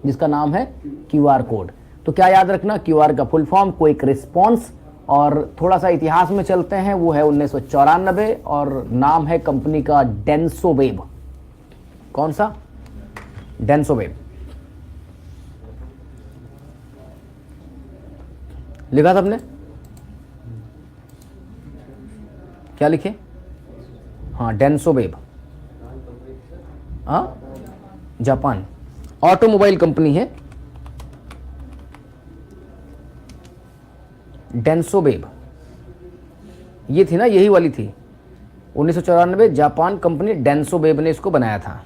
जिसका नाम है QR कोड। तो क्या याद रखना, QR का फुल फॉर्म क्विक रिस्पॉन्स। और थोड़ा सा इतिहास में चलते हैं, वो है 1994 और नाम है कंपनी का डेंसोवेव। कौन सा? डेंसोवेव। लिखा सबने? क्या लिखे? हाँ डेंसोवेव। हाँ जापान ऑटोमोबाइल कंपनी है डेंसोवेव। ये थी ना, यही वाली थी 1994 जापान कंपनी डेंसोवेव ने इसको बनाया था।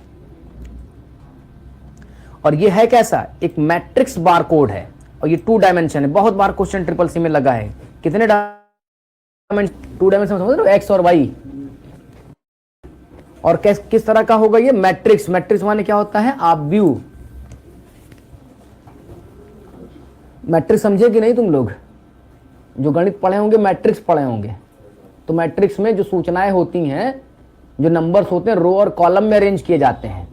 और ये है कैसा? एक मैट्रिक्स बारकोड है और ये 2 डायमेंशन है। बहुत बार क्वेश्चन CCC में लगा है। कितने डायमेंशन? 2 डायमेंशन समझ रहे हो, X और Y। और किस तरह का होगा ये? मैट्रिक्स। मैट्रिक्स माने क्या होता है? आप व्यू। मैट्रिक्स समझे कि नहीं तुम लोग? जो गणित पढ़े होंगे मैट्रिक्स पढ़े होंगे। तो मैट्रिक्स में जो सूचनाएं होती हैं, जो नंबर्स होते हैं, रो और कॉलम में अरेंज किए जाते हैं,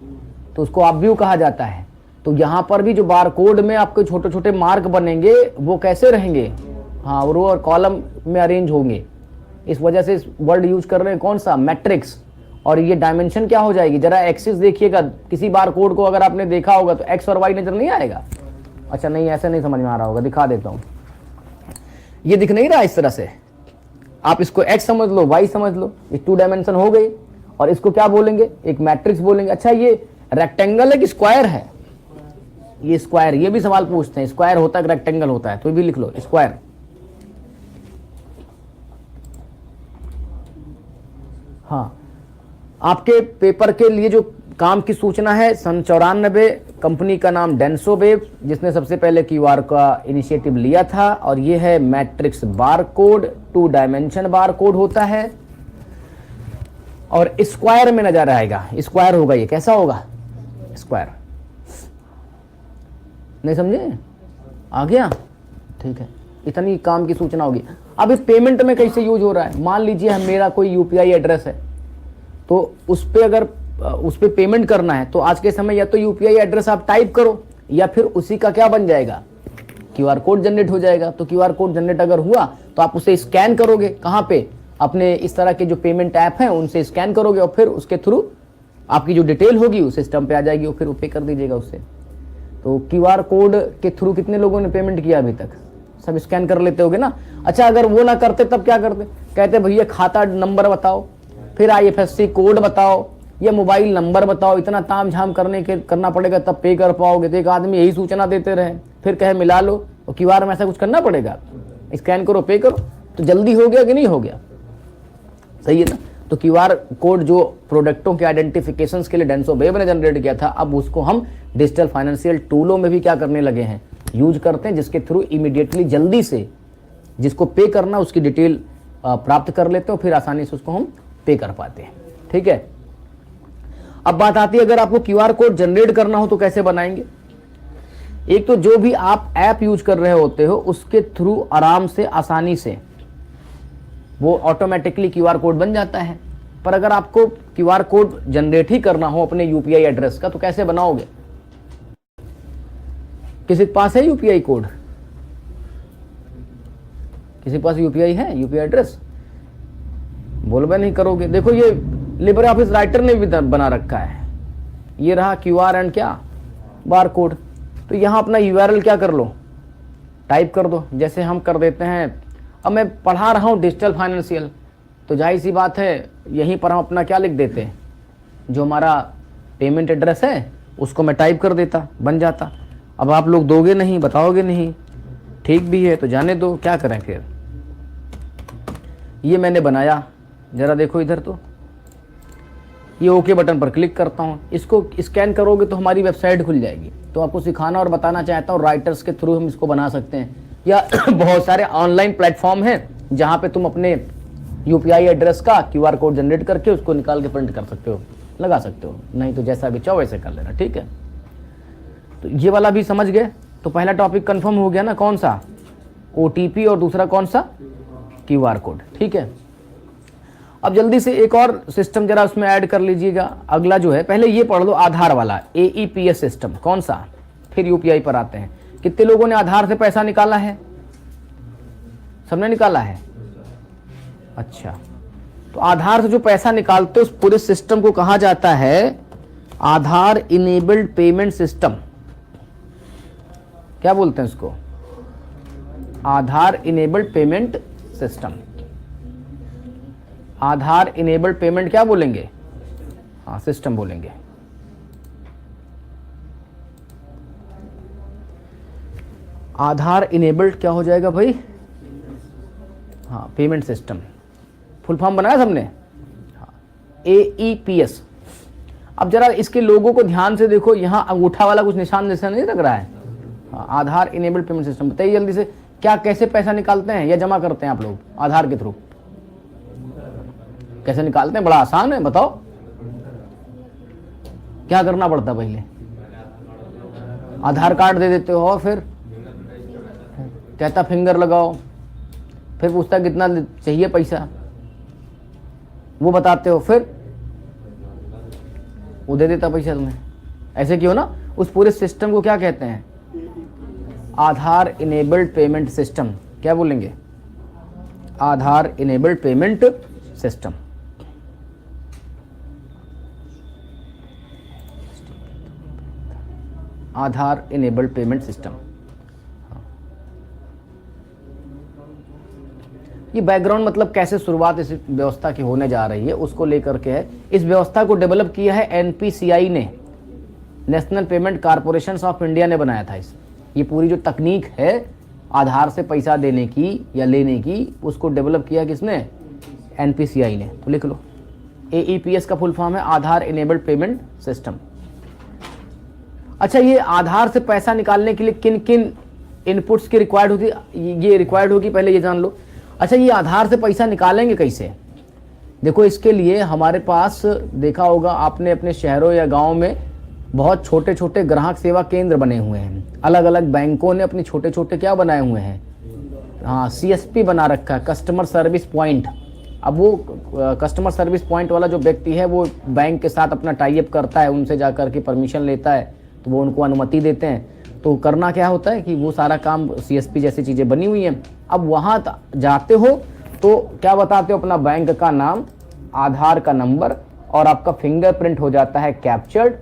तो उसको आप व्यू कहा जाता है। तो यहां पर भी जो बारकोड में आपके छोटे छोटे मार्क बनेंगे वो कैसे रहेंगे? हाँ वो रो और कॉलम में अरेंज होंगे। इस वजह से इस वर्ड यूज कर रहे हैं, कौन सा? मैट्रिक्स। और ये डायमेंशन क्या हो जाएगी? जरा एक्सिस देखिएगा, किसी बारकोड को अगर आपने देखा होगा तो X और Y नजर नहीं आएगा। अच्छा नहीं, ऐसे नहीं समझ में आ रहा होगा, दिखा देता हूं। ये दिख नहीं रहा इस तरह से? आप इसको X समझ लो, Y समझ लो, ये 2 डायमेंशन हो गई। और इसको क्या बोलेंगे? एक मैट्रिक्स बोलेंगे। अच्छा ये रेक्टेंगल है कि स्क्वायर है? ये स्क्वायर। ये भी सवाल पूछते हैं, स्क्वायर होता है कि रेक्टेंगल होता है? तो ये भी लिख लो, स्क्वायर। हाँ आपके पेपर के लिए जो काम की सूचना है, सन 94 कंपनी का नाम डेंसोवेव, जिसने सबसे पहले QR का इनिशिएटिव लिया था। और ये है मैट्रिक्स बारकोड, 2 डायमेंशन बारकोड होता है और स्क्वायर में नजर आएगा। स्क्वायर होगा। ये कैसा होगा? स्क्वायर। नहीं समझे? आ गया? ठीक है, इतनी काम की सूचना होगी। अब इस पेमेंट में कैसे यूज हो रहा है? मान लीजिए मेरा कोई UPI एड्रेस है तो उस पर अगर उस पर पेमेंट करना है तो आज के समय या तो यूपीआई एड्रेस आप टाइप करो या फिर उसी का क्या बन जाएगा, क्यूआर कोड जनरेट हो जाएगा। तो क्यूआर कोड जनरेट अगर हुआ तो आप उसे स्कैन करोगे, कहाँ पे, अपने इस तरह के जो पेमेंट ऐप हैं उनसे स्कैन करोगे और फिर उसके थ्रू आपकी जो डिटेल होगी उस सिस्टम पे आ जाएगी और फिर वो पे कर दीजिएगा उससे। तो क्यूआर कोड के थ्रू कितने लोगों ने पेमेंट किया अभी तक, सब स्कैन कर लेते होगे ना। अच्छा अगर वो ना करते तब क्या करते, कहते भैया खाता नंबर बताओ, फिर IFSC कोड बताओ या मोबाइल नंबर बताओ, इतना ताम झाम करना पड़ेगा तब पे कर पाओगे। तो एक आदमी यही सूचना देते रहे, फिर कहे मिला लो, और क्यूआर में ऐसा कुछ करना पड़ेगा, स्कैन करो पे करो, तो जल्दी हो गया कि नहीं हो गया, सही है ना। तो क्यूआर कोड जो प्रोडक्टों के आइडेंटिफिकेशन के लिए डेंसो वेब ने जनरेट किया था, अब उसको हम डिजिटल फाइनेंशियल टूलों में भी क्या करने लगे हैं, यूज करते हैं, जिसके थ्रू इमीडिएटली जल्दी से जिसको पे करना उसकी डिटेल प्राप्त कर लेते हैं, फिर आसानी से उसको हम पे कर पाते हैं। ठीक है, अब बात आती है अगर आपको क्यूआर कोड जनरेट करना हो तो कैसे बनाएंगे। एक तो जो भी आप ऐप यूज कर रहे होते हो उसके थ्रू आराम से आसानी से वो ऑटोमेटिकली क्यूआर कोड बन जाता है। पर अगर आपको क्यूआर कोड जनरेट ही करना हो अपने यूपीआई एड्रेस का तो कैसे बनाओगे, किसी के पास है यूपीआई कोड, किसी के पास यूपीआई है, यूपीआई एड्रेस, बोलबे नहीं करोगे। देखो ये लिबर ऑफिस राइटर ने भी बना रखा है, ये रहा क्यूआर एंड क्या, बार कोड। तो यहाँ अपना यूआरएल क्या कर लो, टाइप कर दो, जैसे हम कर देते हैं। अब मैं पढ़ा रहा हूँ डिजिटल फाइनेंशियल, तो जाहिर सी बात है यहीं पर हम अपना क्या लिख देते हैं, जो हमारा पेमेंट एड्रेस है उसको मैं टाइप कर देता, बन जाता। अब आप लोग दोगे नहीं, बताओगे नहीं, ठीक भी है तो जाने दो, क्या करें फिर। ये मैंने बनाया, ज़रा देखो इधर, तो ये ओके बटन पर क्लिक करता हूँ, इसको स्कैन करोगे तो हमारी वेबसाइट खुल जाएगी। तो आपको सिखाना और बताना चाहता हूँ राइटर्स के थ्रू हम इसको बना सकते हैं, या बहुत सारे ऑनलाइन प्लेटफॉर्म हैं जहाँ पे तुम अपने यूपीआई एड्रेस का क्यूआर कोड जनरेट करके उसको निकाल के प्रिंट कर सकते हो, लगा सकते हो, नहीं तो जैसा भी चाहो वैसे कर लेना। ठीक है, तो ये वाला भी समझ गए। तो पहला टॉपिक कंफर्म हो गया ना, कौन सा, OTP, और दूसरा कौन सा, क्यूआर कोड। ठीक है, अब जल्दी से एक और सिस्टम जरा उसमें ऐड कर लीजिएगा। अगला जो है, पहले ये पढ़ लो आधार वाला, AEPS सिस्टम, कौन सा, फिर यूपीआई पर आते हैं। कितने लोगों ने आधार से पैसा निकाला है, सबने निकाला है, अच्छा। तो आधार से जो पैसा निकालते उस पूरे सिस्टम को कहा जाता है आधार इनेबल्ड पेमेंट सिस्टम। क्या बोलते हैं उसको, आधार इनेबल्ड पेमेंट सिस्टम। आधार इनेबल्ड पेमेंट क्या बोलेंगे, हाँ सिस्टम बोलेंगे। आधार इनेबल्ड क्या हो जाएगा भाई, हाँ पेमेंट सिस्टम, फुल फॉर्म बनाया सबने, हाँ AEPS। अब जरा इसके लोगों को ध्यान से देखो, यहाँ अंगूठा वाला कुछ निशान जैसा नहीं लग रहा है, हाँ आधार इनेबल्ड पेमेंट सिस्टम। बताइए जल्दी से, क्या कैसे पैसा निकालते हैं या जमा करते हैं आप लोग आधार के थ्रू, कैसे निकालते हैं, बड़ा आसान है, बताओ क्या करना पड़ता है। पहले आधार कार्ड दे देते हो, और फिर कहता फिंगर लगाओ, फिर पूछता कितना चाहिए पैसा, वो बताते हो, फिर वो दे देता पैसा तुम्हें। ऐसे क्यों ना, उस पूरे सिस्टम को क्या कहते हैं, आधार इनेबल्ड पेमेंट सिस्टम। क्या बोलेंगे, आधार इनेबल्ड पेमेंट सिस्टम। आधार इनेबल्ड पेमेंट सिस्टम। ये बैकग्राउंड मतलब कैसे शुरुआत इस व्यवस्था की होने जा रही है उसको लेकर के है। इस व्यवस्था को डेवलप किया है NPCI ने, national payment corporation of India ने बनाया था। ये पूरी जो तकनीक है आधार से पैसा देने की या लेने की, उसको डेवलप किया किसने, NPCI ने। तो लिख लो, AEPS का फुल फॉर्म है आधार इनेबल्ड पेमेंट सिस्टम। अच्छा, ये आधार से पैसा निकालने के लिए किन किन इनपुट्स की रिक्वायर्ड होती, ये रिक्वायर्ड होगी, पहले ये जान लो। अच्छा, ये आधार से पैसा निकालेंगे कैसे, देखो इसके लिए हमारे पास देखा होगा आपने अपने शहरों या गांव में बहुत छोटे छोटे ग्राहक सेवा केंद्र बने हुए हैं। अलग अलग बैंकों ने अपने छोटे छोटे क्या बनाए हुए हैं, हाँ CSP बना रखा है, कस्टमर सर्विस पॉइंट। अब वो कस्टमर सर्विस पॉइंट वाला जो व्यक्ति है वो बैंक के साथ अपना टाई अप करता है, उनसे जा कर के परमिशन लेता है, तो वो उनको अनुमति देते हैं। तो करना क्या होता है कि वो सारा काम CSP जैसी चीज़ें बनी हुई हैं। अब वहाँ जाते हो तो क्या बताते हो, अपना बैंक का नाम, आधार का नंबर और आपका फिंगरप्रिंट हो जाता है कैप्चर्ड,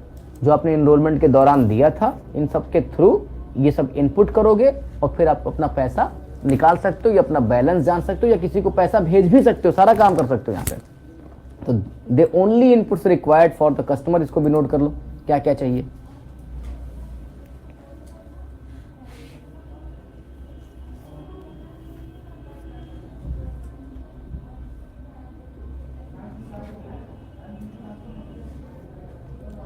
जो आपने इनरोलमेंट के दौरान दिया था। इन सब के थ्रू ये सब इनपुट करोगे और फिर आप अपना पैसा निकाल सकते हो या अपना बैलेंस जान सकते हो या किसी को पैसा भेज भी सकते हो, सारा काम कर सकते हो यहाँ पे। तो they only inputs required for the customer, इसको भी नोट कर लो क्या क्या चाहिए।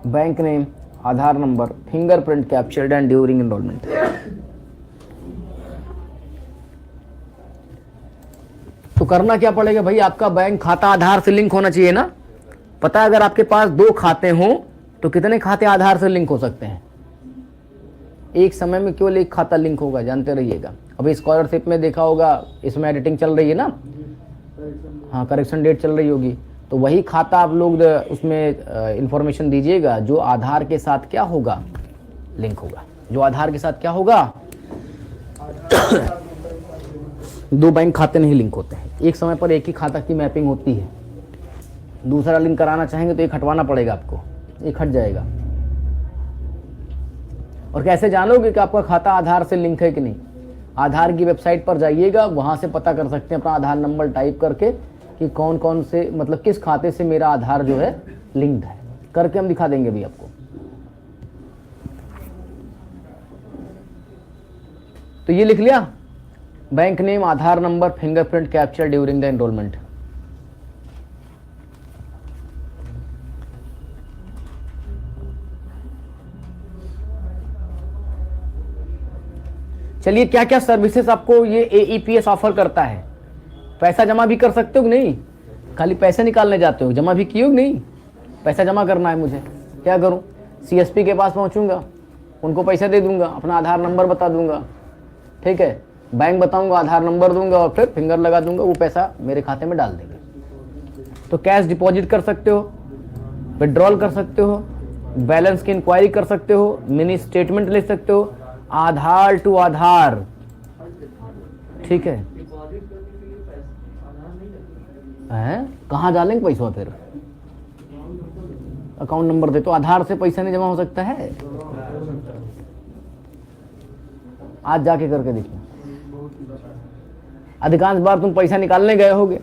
Bank name, Aadhaar number, fingerprint captured and during enrolment. तो करना क्या पड़ेगा भाई, आपका बैंक खाता आधार से लिंक होना चाहिए ना। पता है अगर आपके पास 2 खाते हों तो कितने खाते आधार से लिंक हो सकते हैं? एक समय में केवल एक खाता लिंक होगा, जानते रहिएगा। अभी स्कॉलरशिप में देखा होगा, इसमें एडिटिंग चल रही है ना, हाँ करेक्शन डेट चल रही होगी, तो वही खाता आप लोग उसमें इंफॉर्मेशन दीजिएगा जो आधार के साथ क्या होगा, लिंक होगा। जो आधार के साथ क्या होगा 2 बैंक खाते नहीं लिंक होते हैं, एक समय पर एक ही खाता की मैपिंग होती है। दूसरा लिंक कराना चाहेंगे तो एक हटवाना पड़ेगा आपको, एक हट जाएगा। और कैसे जानोगे कि आपका खाता आधार से लिंक है कि नहीं? आधार की वेबसाइट पर जाइएगा, वहां से पता कर सकते हैं अपना आधार नंबर टाइप करके कि कौन कौन से, मतलब किस खाते से मेरा आधार जो है लिंक्ड है, करके हम दिखा देंगे भी आपको। तो ये लिख लिया, bank name, Aadhaar number, fingerprint capture during the enrolment. चलिए क्या क्या सर्विसेज आपको ये AEPS ऑफर करता है। पैसा जमा भी कर सकते हो कि नहीं? खाली पैसे निकालने जाते हो, जमा भी किए हो कि नहीं? पैसा जमा करना है मुझे, क्या करूं? CSP के पास पहुंचूंगा, उनको पैसा दे दूंगा, अपना आधार नंबर बता दूंगा, ठीक है, बैंक बताऊंगा, आधार नंबर दूंगा और फिर फिंगर लगा दूंगा, वो पैसा मेरे खाते में डाल देंगे। तो कैश डिपॉजिट कर सकते हो, विड्रॉल कर सकते हो, बैलेंस की इंक्वायरी कर सकते हो, मिनी स्टेटमेंट ले सकते हो, आधार टू आधार, ठीक है। कहाँ डालेंगे पैसा? फिर अकाउंट नंबर दे, तो आधार से पैसा नहीं जमा हो सकता है? आज जाके करके देखना। अधिकांश बार तुम पैसा निकालने गए होगे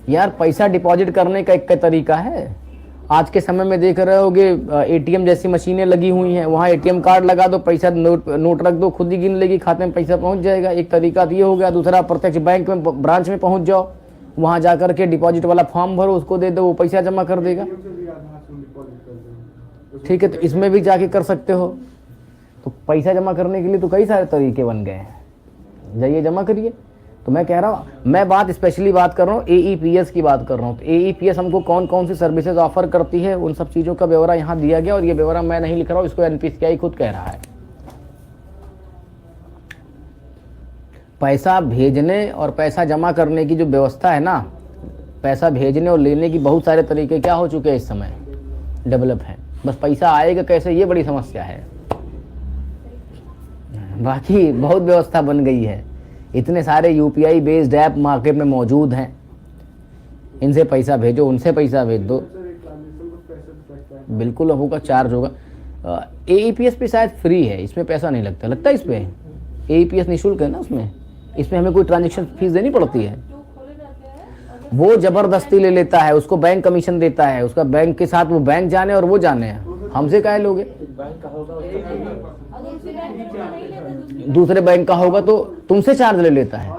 यार। पैसा डिपॉजिट करने का एक तरीका है। आज के समय में देख रहे होगे ATM जैसी मशीनें लगी हुई हैं, वहाँ ATM कार्ड लगा दो, पैसा नोट रख दो, खुद ही गिन लेगी, खाते में पैसा पहुंच जाएगा। एक तरीका तो ये हो गया। दूसरा, प्रत्यक्ष बैंक में ब्रांच में पहुंच जाओ, वहाँ जा करके डिपॉजिट वाला फॉर्म भरो, उसको दे दो, वो पैसा जमा कर देगा, ठीक है। तो इसमें भी जाके कर सकते हो। तो पैसा जमा करने के लिए तो कई सारे तरीके बन गए हैं, जाइए जमा करिए। तो मैं कह रहा हूँ, मैं बात स्पेशली बात कर रहा हूँ AEPS की बात कर रहा हूँ। तो AEPS हमको कौन कौन सी सर्विसेज ऑफर करती है, उन सब चीज़ों का ब्यौरा यहाँ दिया गया। और ये ब्यौरा मैं नहीं लिख रहा हूँ, इसको NPCI खुद कह रहा है। पैसा भेजने और पैसा जमा करने की जो व्यवस्था है ना, पैसा भेजने और लेने की बहुत सारे तरीके क्या हो चुके हैं इस समय, डेवलप हैं। बस पैसा आएगा कैसे, ये बड़ी समस्या है। बाकी बहुत व्यवस्था बन गई है। इतने सारे UPI बेस्ड ऐप मार्केट में मौजूद हैं, इनसे पैसा भेजो, उनसे पैसा भेज दो, बिल्कुल होगा, चार्ज होगा। AEPS पे शायद फ्री है, इसमें पैसा नहीं लगता। लगता है इस पे AEPS निःशुल्क है ना, इसमें हमें कोई ट्रांजेक्शन फीस देनी पड़ती है। वो जबरदस्ती ले लेता है, उसको बैंक कमीशन देता है, उसका बैंक के साथ वो बैंक जाने और वो जाने, हमसे काहे लोगे? दूसरे बैंक का होगा तो तुमसे चार्ज ले लेता है।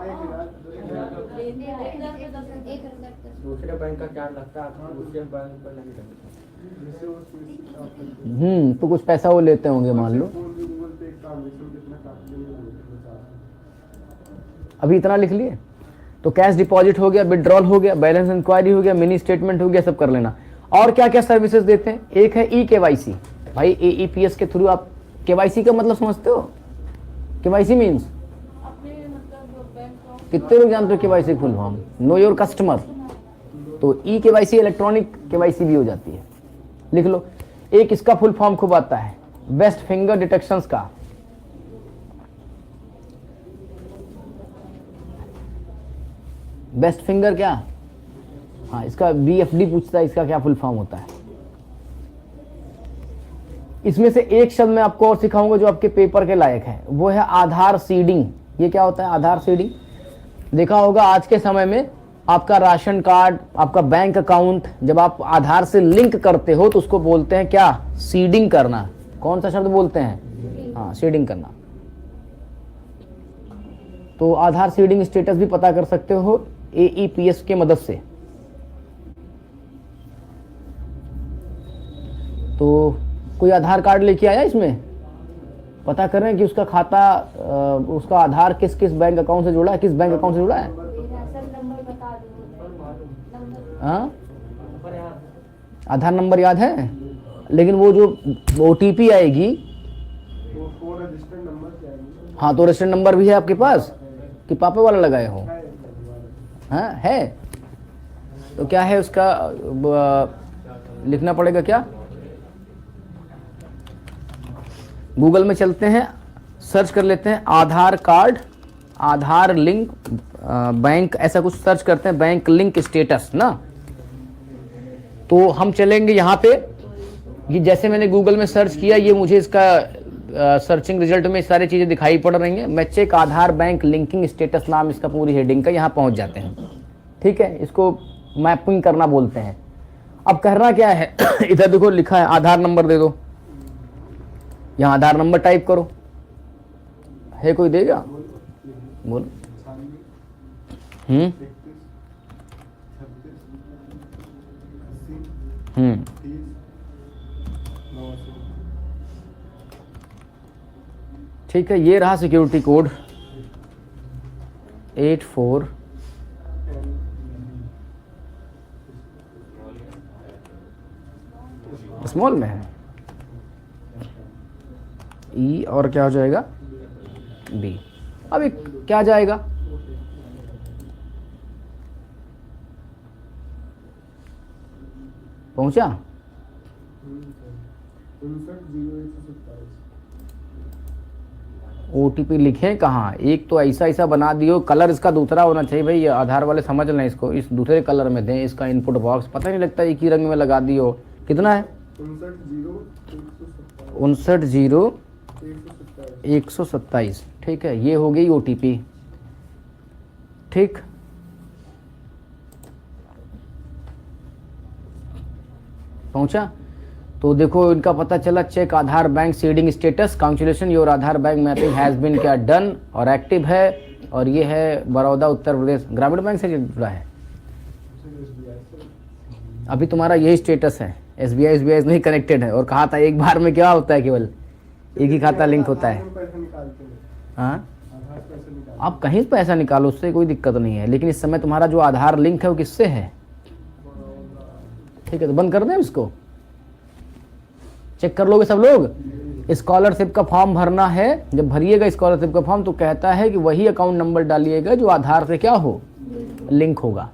दूसरे बैंक का चार्ज लगता है, दूसरे बैंक पर नहीं लगता। तो कुछ पैसा वो लेते होंगे, मान लो। अभी इतना लिख लिए। तो कैश डिपॉजिट हो गया, विड्रॉल हो गया, बैलेंस इंक्वायरी हो गया, मिनी स्टेटमेंट हो गया, सब कर लेना। और क्या क्या सर्विसेज देते हैं? एक है eKYC। भाई AEPS के थ्रू आप KYC का मतलब समझते हो? KYC मीन्स अपने मतलब बैंक कितने लोग जानते हो KYC full form? Know your customer. तो ई केवाईसी इलेक्ट्रॉनिक केवाईसी भी हो जाती है। लिख लो। एक इसका फुल फॉर्म खूब आता है, बेस्ट फिंगर डिटेक्शंस का। बेस्ट फिंगर क्या? हाँ, इसका बीएफडी पूछता है, इसका क्या फुल फॉर्म होता है। इसमें से एक शब्द मैं आपको और सिखाऊंगा जो आपके पेपर के लायक है, वो है आधार सीडिंग। ये क्या होता है आधार सीडिंग? देखा होगा आज के समय में आपका राशन कार्ड, आपका बैंक अकाउंट जब आप आधार से लिंक करते हो तो उसको बोलते हैं क्या? सीडिंग करना। कौन सा शब्द बोलते हैं? हाँ, सीडिंग करना। तो आधार सीडिंग स्टेटस भी पता कर सकते हो AEPS के मदद से। तो कोई आधार कार्ड लेके आया इसमें? पता कर रहे हैं कि उसका खाता उसका आधार किस किस बैंक अकाउंट से जुड़ा है, किस बैंक अकाउंट से जुड़ा है। नंबर बता दो। हाँ, आधार नंबर याद है, लेकिन वो जो OTP आएगी, हाँ, तो रजिस्टर्ड नंबर भी है आपके पास कि पापा वाला लगाए हो? हाँ है। तो क्या है उसका लिखना पड़ेगा क्या? गूगल में चलते हैं, सर्च कर लेते हैं आधार कार्ड, आधार लिंक बैंक, ऐसा कुछ सर्च करते हैं, बैंक लिंक स्टेटस ना। तो हम चलेंगे यहाँ पे। ये जैसे मैंने गूगल में सर्च किया, ये मुझे इसका सर्चिंग रिजल्ट में सारी चीज़ें दिखाई पड़ रही हैं। मैं check Aadhaar bank linking status नाम इसका पूरी हेडिंग का, यहाँ पहुँच जाते हैं। ठीक है, इसको मैपिंग करना बोलते हैं। अब करना क्या है इधर देखो लिखा है आधार नंबर दे दो, यहाँ आधार नंबर टाइप करो। है कोई देगा? बोलो। ठीक है, ये रहा सिक्योरिटी कोड 84 स्मॉल में है। ई और क्या हो जाएगा? बी। अब एक क्या जाएगा? पहुंचा? OTP लिखे कहाँ? एक तो ऐसा ऐसा बना दियो, कलर इसका दूसरा होना चाहिए भाई। आधार वाले समझ लें इसको, इस दूसरे कलर में दें इसका इनपुट बॉक्स। पता नहीं लगता एक ही रंग में लगा दियो। कितना है? 590127। ठीक है, ये हो गई OTP। ठीक, पहुंचा? तो देखो इनका पता चला, check Aadhaar bank seeding status, congratulation your Aadhaar bank mapping has been क्या डन और एक्टिव है। और ये है बड़ौदा उत्तर प्रदेश ग्रामीण बैंक से जुड़ा है। अभी तुम्हारा यही स्टेटस है। SBI नहीं कनेक्टेड है। और कहा था एक बार में क्या होता है, केवल एक ही खाता लिंक होता है। हाँ, आप कहीं पैसा निकालो, उससे कोई दिक्कत नहीं है। लेकिन इस समय तुम्हारा जो आधार लिंक है वो किससे है? ठीक है, तो बंद कर दें इसको। चेक कर लोगे सब लोग। स्कॉलरशिप का फॉर्म भरना है, जब भरिएगा स्कॉलरशिप का फॉर्म तो कहता है कि वही अकाउंट नंबर डालिएगा जो आधार से क्या हो, लिंक होगा।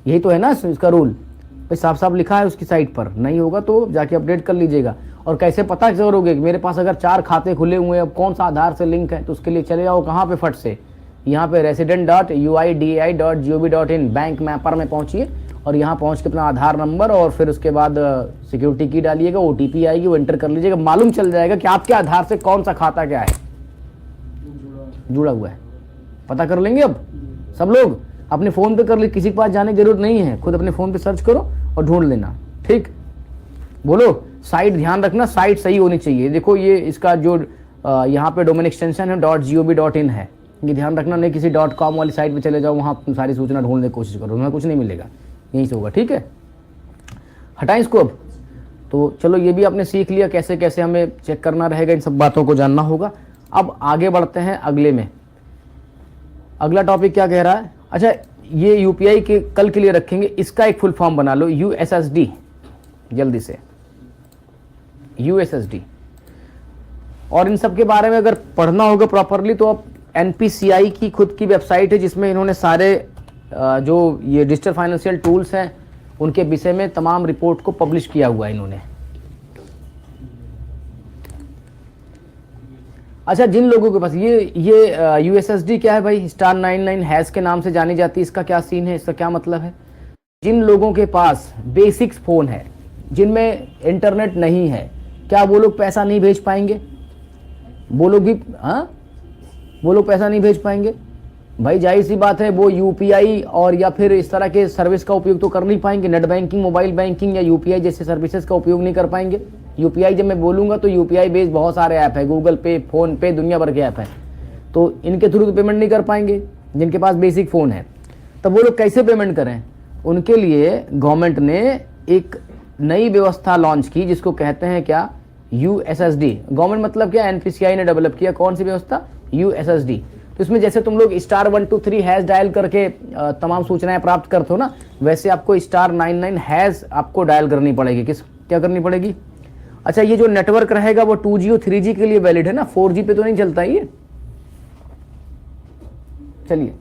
यही तो है ना इसका रूल भाई, साफ साफ लिखा है उसकी साइट पर। नहीं होगा तो जाके अपडेट कर लीजिएगा। और कैसे पता करोगे कि मेरे पास अगर 4 खाते खुले हुए हैं, अब कौन सा आधार से लिंक है? तो उसके लिए चले जाओ कहाँ पे, फट से यहाँ पे resident.uidai.gov.in बैंक मैपर में पहुँचिए और यहाँ पहुँच के अपना आधार नंबर और फिर उसके बाद सिक्योरिटी की डालिएगा, OTP आएगी, वो एंटर कर लीजिएगा। मालूम चल जाएगा कि आपके आधार से कौन सा खाता क्या है जुड़ा हुआ है। पता कर लेंगे अब सब लोग। अपने फ़ोन पे कर ले, किसी के पास जाने की जरूरत नहीं है, खुद अपने फ़ोन पे सर्च करो और ढूंढ लेना। ठीक, बोलो। साइट ध्यान रखना, साइट सही होनी चाहिए। देखो ये इसका जो यहाँ पे डोमेन एक्सटेंशन है .gov.in है, ये ध्यान रखना। नहीं किसी .com वाली साइट पे चले जाओ, वहाँ सारी सूचना ढूंढने की कोशिश करो, तुम्हें कुछ नहीं मिलेगा, यहीं से होगा। ठीक है, हटाएं इसको अब। तो चलो ये भी आपने सीख लिया कैसे कैसे हमें चेक करना रहेगा, इन सब बातों को जानना होगा। अब आगे बढ़ते हैं अगले में। अगला टॉपिक क्या कह रहा है? अच्छा, ये UPI के कल के लिए रखेंगे, इसका एक फुल फॉर्म बना लो, USSD। जल्दी से USSD। और इन सब के बारे में अगर पढ़ना होगा प्रॉपरली तो आप एनपीसीआई की खुद की वेबसाइट है जिसमें इन्होंने सारे जो ये डिजिटल फाइनेंशियल टूल्स हैं उनके विषय में तमाम रिपोर्ट को पब्लिश किया हुआ है इन्होंने। अच्छा, जिन लोगों के पास ये यूएसएसडी क्या है भाई, स्टार 99 हैश के नाम से जानी जाती है, इसका क्या सीन है, इसका क्या मतलब है? जिन लोगों के पास बेसिक्स फोन है, जिनमें इंटरनेट नहीं है, क्या वो लोग पैसा नहीं भेज पाएंगे? वो लोग भी, हाँ, वो लोग पैसा नहीं भेज पाएंगे भाई, जाहिर सी बात है। वो यूपीआई और या फिर इस तरह के सर्विस का उपयोग तो कर नहीं पाएंगे, नेट बैंकिंग, मोबाइल बैंकिंग या यूपीआई जैसे सर्विसेज का उपयोग नहीं कर पाएंगे। यूपीआई जब मैं बोलूँगा तो यूपीआई बेस्ड बहुत सारे ऐप है, गूगल पे, फोन पे, दुनिया भर के ऐप है, तो इनके थ्रू तो पेमेंट नहीं कर पाएंगे जिनके पास बेसिक फ़ोन है। तब वो लोग कैसे पेमेंट करें? उनके लिए गवर्नमेंट ने एक नई व्यवस्था लॉन्च की जिसको कहते हैं क्या, यूएसएसडी। गवर्नमेंट मतलब क्या, एनपीसीआई ने डेवलप किया। कौन सी व्यवस्था? यूएसएसडी। तो इसमें जैसे तुम लोग स्टार 123 हैश डायल करके तमाम सूचनाएं प्राप्त करते हो ना, वैसे आपको स्टार 99 हैश आपको डायल करनी पड़ेगी। क्या करनी पड़ेगी? अच्छा, ये जो नेटवर्क रहेगा वो 2G और 3G के लिए वैलिड है ना, 4G पे तो नहीं चलता ये। चलिए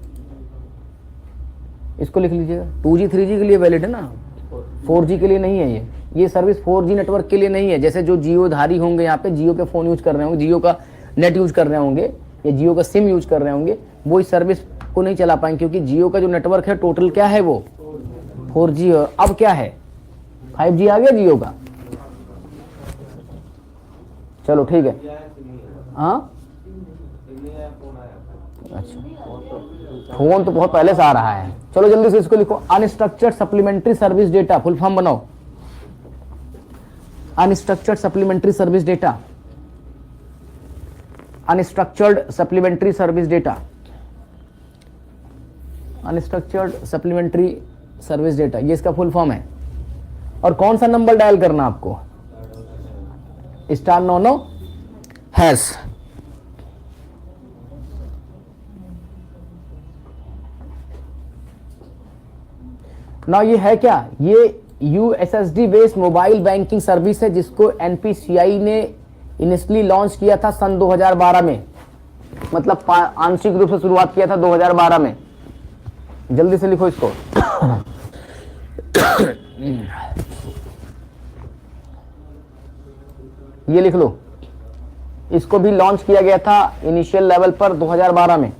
इसको लिख लीजिएगा, 2G 3G के लिए वैलिड है ना, 4G के लिए नहीं है ये सर्विस 4G नेटवर्क के लिए नहीं है। जैसे जो जियो धारी होंगे, यहाँ पे जियो के फ़ोन यूज कर रहे होंगे, जियो का नेट यूज कर रहे होंगे या जियो का सिम यूज कर रहे होंगे, वो इस सर्विस को नहीं चला पाएंगे क्योंकि जियो का जो नेटवर्क है टोटल क्या है, वो 4G। और अब क्या है, 5G आ गया जियो का। चलो ठीक है, हाँ, अच्छा, फोन तो बहुत पहले से आ रहा है। चलो जल्दी से इसको लिखो, unstructured supplementary service data, full form बनाओ, unstructured supplementary service data, unstructured supplementary service data, unstructured supplementary service data, ये इसका फुल फॉर्म है। और कौन सा नंबर डायल करना आपको? Star 99 hash. ना ये है क्या, ये USSD based mobile banking service है जिसको एनपीसीआई ने इनिशियली लॉन्च किया था सन 2012 में, मतलब आंशिक रूप से शुरुआत किया था 2012 में। जल्दी से लिखो इसको ये लिख लो, इसको भी लॉन्च किया गया था इनिशियल लेवल पर 2012 में।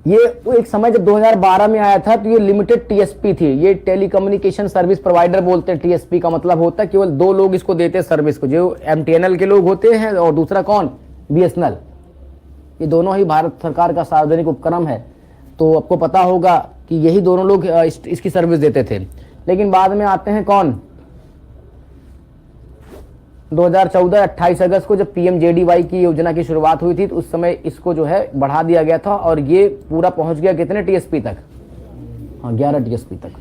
ये वो एक समय जब 2012 में आया था तो ये लिमिटेड टीएसपी थी, ये टेलीकम्युनिकेशन सर्विस प्रोवाइडर बोलते हैं। टीएसपी का मतलब होता है केवल 2 लोग इसको देते हैं सर्विस को, जो एमटीएनएल के लोग होते हैं और दूसरा कौन, बीएसएनएल। ये दोनों ही भारत सरकार का सार्वजनिक उपक्रम है, तो आपको पता होगा कि यही दोनों लोग इसकी सर्विस देते थे। लेकिन बाद में आते हैं कौन, 2014 28 अगस्त को जब पीएमजेडीवाई की योजना की शुरुआत हुई थी तो उस समय इसको जो है बढ़ा दिया गया था और ये पूरा पहुंच गया कितने टीएसपी तक, हाँ 11 टीएसपी तक।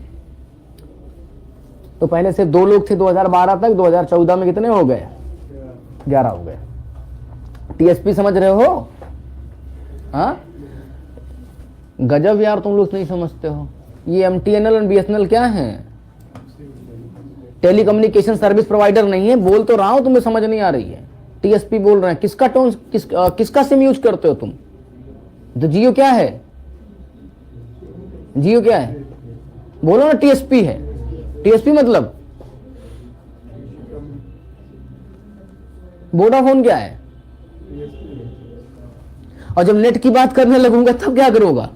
तो पहले से 2 लोग थे 2012 तक, 2014 में कितने हो गए, 11 हो गए। टीएसपी समझ रहे हो? हाँ, गजब यार, तुम लोग नहीं समझते हो। ये एमटीएनएल और बीएसएनएल क्या है, टेलीकम्युनिकेशन सर्विस प्रोवाइडर नहीं है। बोल तो रहा हूं, तुम्हें समझ नहीं आ रही है। टीएसपी बोल रहे हैं, किसका टोन, किसका सिम यूज करते हो तुम? तो जियो क्या है, जियो क्या है, बोलो ना। टीएसपी है, टीएसपी मतलब वोडाफोन क्या है? और जब नेट की बात करने लगूंगा तब क्या करोगा,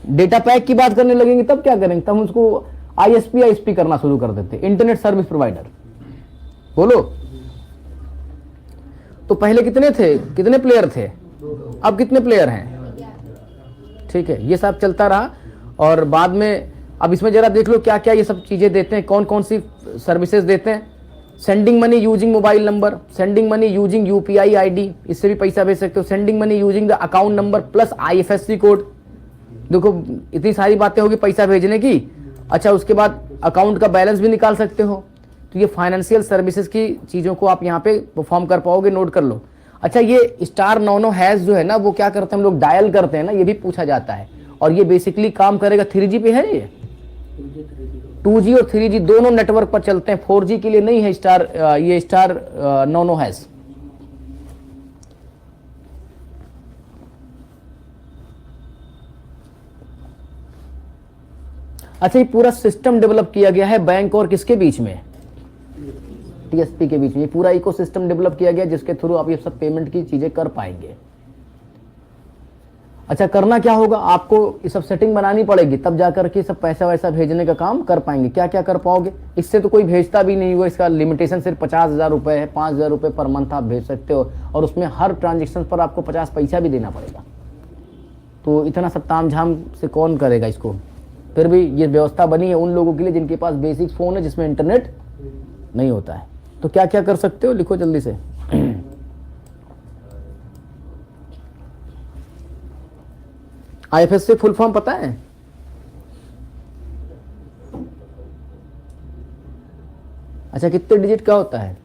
डेटा पैक की बात करने लगेंगे तब क्या करेंगे, तब उसको आईएसपी करना शुरू कर देते, इंटरनेट सर्विस प्रोवाइडर। बोलो, तो पहले कितने थे, कितने प्लेयर थे, अब कितने प्लेयर हैं? ठीक है, ये सब चलता रहा। और बाद में अब इसमें जरा देख लो क्या क्या ये सब चीजें देते हैं, कौन कौन सी सर्विसेज देते हैं। Sending money using mobile number, sending money using UPI ID, इससे भी पैसा भेज सकते हो। Sending money using the account number plus IFSC code, देखो इतनी सारी बातें होगी पैसा भेजने की। अच्छा, उसके बाद अकाउंट का बैलेंस भी निकाल सकते हो। तो ये फाइनेंशियल सर्विसेज की चीज़ों को आप यहाँ पे परफॉर्म कर पाओगे, नोट कर लो। अच्छा, ये स्टार 99# जो है ना, वो क्या करते हैं, हम लोग डायल करते हैं ना, ये भी पूछा जाता है। और ये बेसिकली काम करेगा 3G पे है, ये 2G और 3G दोनों नेटवर्क पर चलते हैं, 4G के लिए नहीं है ये स्टार 99#। अच्छा, ये पूरा सिस्टम डेवलप किया गया है बैंक और किसके बीच में, TSP के बीच में। ये पूरा इकोसिस्टम डेवलप किया गया जिसके थ्रू आप ये सब पेमेंट की चीजें कर पाएंगे। अच्छा, करना क्या होगा, आपको ये सब सेटिंग बनानी पड़ेगी, तब जाकर के सब पैसा वैसा भेजने का काम कर पाएंगे। क्या क्या कर पाओगे, इससे तो कोई भेजता भी नहीं हुआ, इसका लिमिटेशन सिर्फ 50,000 रुपये है। 5,000 रुपये पर मंथ आप भेज सकते हो, और उसमें हर ट्रांजेक्शन पर आपको 50 पैसा भी देना पड़ेगा। तो इतना सब ताम झाम से कौन करेगा इसको। फिर भी ये व्यवस्था बनी है उन लोगों के लिए जिनके पास बेसिक फ़ोन है जिसमें इंटरनेट नहीं होता है। तो क्या क्या कर सकते हो, लिखो जल्दी से। IFSC फुल फॉर्म पता है? अच्छा, कितने डिजिट का होता है?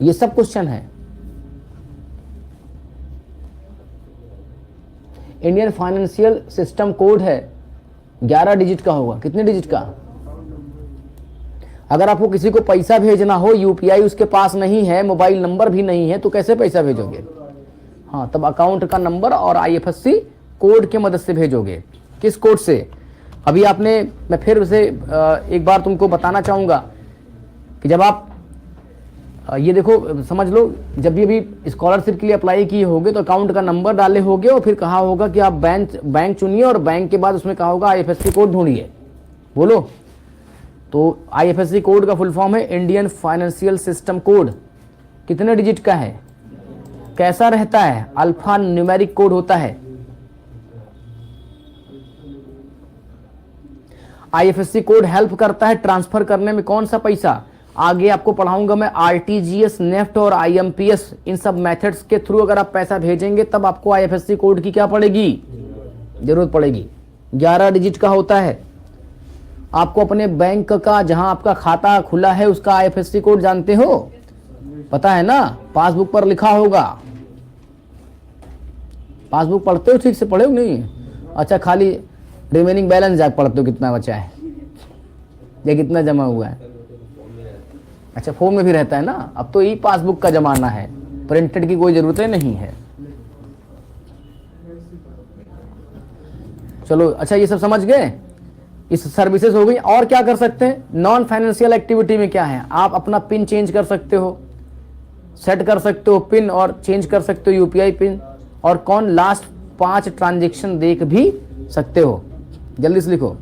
ये सब क्वेश्चन है। इंडियन फाइनेंशियल सिस्टम कोड है, 11 डिजिट का होगा। कितने डिजिट का? अगर आपको किसी को पैसा भेजना हो, UPI उसके पास नहीं है, मोबाइल नंबर भी नहीं है, तो कैसे पैसा भेजोगे? हाँ, तब अकाउंट का नंबर और IFSC कोड की मदद से भेजोगे। किस कोड से? अभी आपने, मैं फिर से एक बार तुमको बताना चाहूँगा कि जब आप ये देखो, समझ लो, जब भी स्कॉलरशिप के लिए अप्लाई किए होगे तो अकाउंट का नंबर डाले होगे और फिर कहा होगा कि आप बैंक चुनिए, और बैंक के बाद उसमें कहा होगा IFSC कोड ढूंढिए। बोलो। तो IFSC कोड का फुल फॉर्म है इंडियन फाइनेंशियल सिस्टम कोड। कितने डिजिट का है? कैसा रहता है? अल्फा न्यूमेरिक कोड होता है। IFSC कोड हेल्प करता है ट्रांसफर करने में। कौन सा पैसा? आगे आपको पढ़ाऊंगा मैं। RTGS, नेफ्ट और IMPS, इन सब मेथड्स के थ्रू अगर आप पैसा भेजेंगे तब आपको IFSC कोड की क्या पड़ेगी, जरूरत पड़ेगी। 11 डिजिट का होता है। आपको अपने बैंक का, जहां आपका खाता खुला है, उसका IFSC कोड जानते हो? पता है ना, पासबुक पर लिखा होगा। पासबुक पढ़ते हो? ठीक से पढ़े हो नहीं? अच्छा, खाली रिमेनिंग बैलेंस जाके पढ़ते हो, कितना बचा है या कितना जमा हुआ है। अच्छा, फोन में भी रहता है ना। अब तो पासबुक का जमाना है, प्रिंटेड की कोई जरूरत नहीं है। चलो, अच्छा, ये सब समझ गए। इस सर्विसेज हो गई। और क्या कर सकते हैं? नॉन फाइनेंशियल एक्टिविटी में क्या है, आप अपना पिन चेंज कर सकते हो, सेट कर सकते हो पिन, और चेंज कर सकते हो UPI पिन। और कौन? लास्ट 5 ट्रांजेक्शन देख भी सकते हो। जल्दी से लिखो।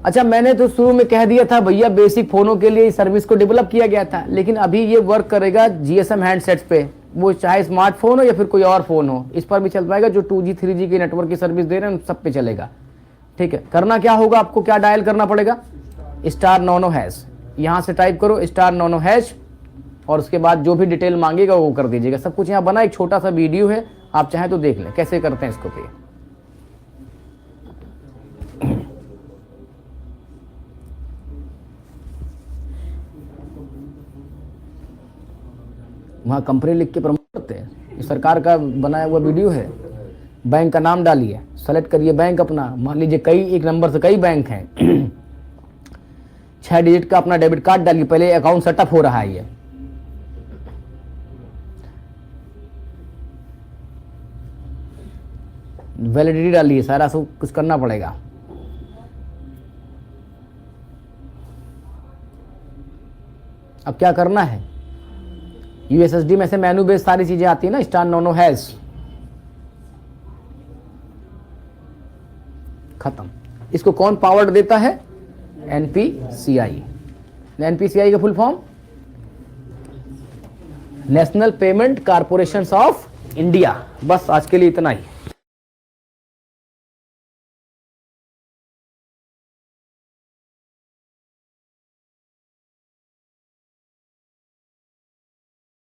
अच्छा, मैंने तो शुरू में कह दिया था भैया, बेसिक फोनों के लिए इस सर्विस को डेवलप किया गया था, लेकिन अभी ये वर्क करेगा GSM हैंडसेट्स पे, वो चाहे स्मार्टफोन हो या फिर कोई और फोन हो, इस पर भी चल पाएगा। जो 2G 3G की नेटवर्क की सर्विस दे रहे हैं उन सब पे चलेगा। ठीक है, करना क्या होगा, आपको क्या डायल करना पड़ेगा? स्टार 99#। यहाँ से टाइप करो स्टार 99#, और उसके बाद जो भी डिटेल मांगेगा वो कर दीजिएगा। सब कुछ यहाँ बना, एक छोटा सा वीडियो है, आप चाहें तो देख लें कैसे करते हैं इसको पे। वहाँ कंपनी लिख के प्रमोट करते हैं। ये सरकार का बनाया हुआ वीडियो है। बैंक का नाम डालिए, सेलेक्ट करिए बैंक अपना। मान लीजिए एक नंबर से कई बैंक हैं। 6 डिजिट का अपना डेबिट कार्ड डालिए। पहले अकाउंट सेटअप हो रहा है, ये वैलिडिटी डालिए, सारा सब कुछ करना पड़ेगा। अब क्या करना है, USSD में से मेनू बेस सारी चीजें आती है ना, स्टार 99#। खत्म। इसको कौन पावर देता है? NPCI। NPCI का full form national payment corporation of India. बस आज के लिए इतना ही।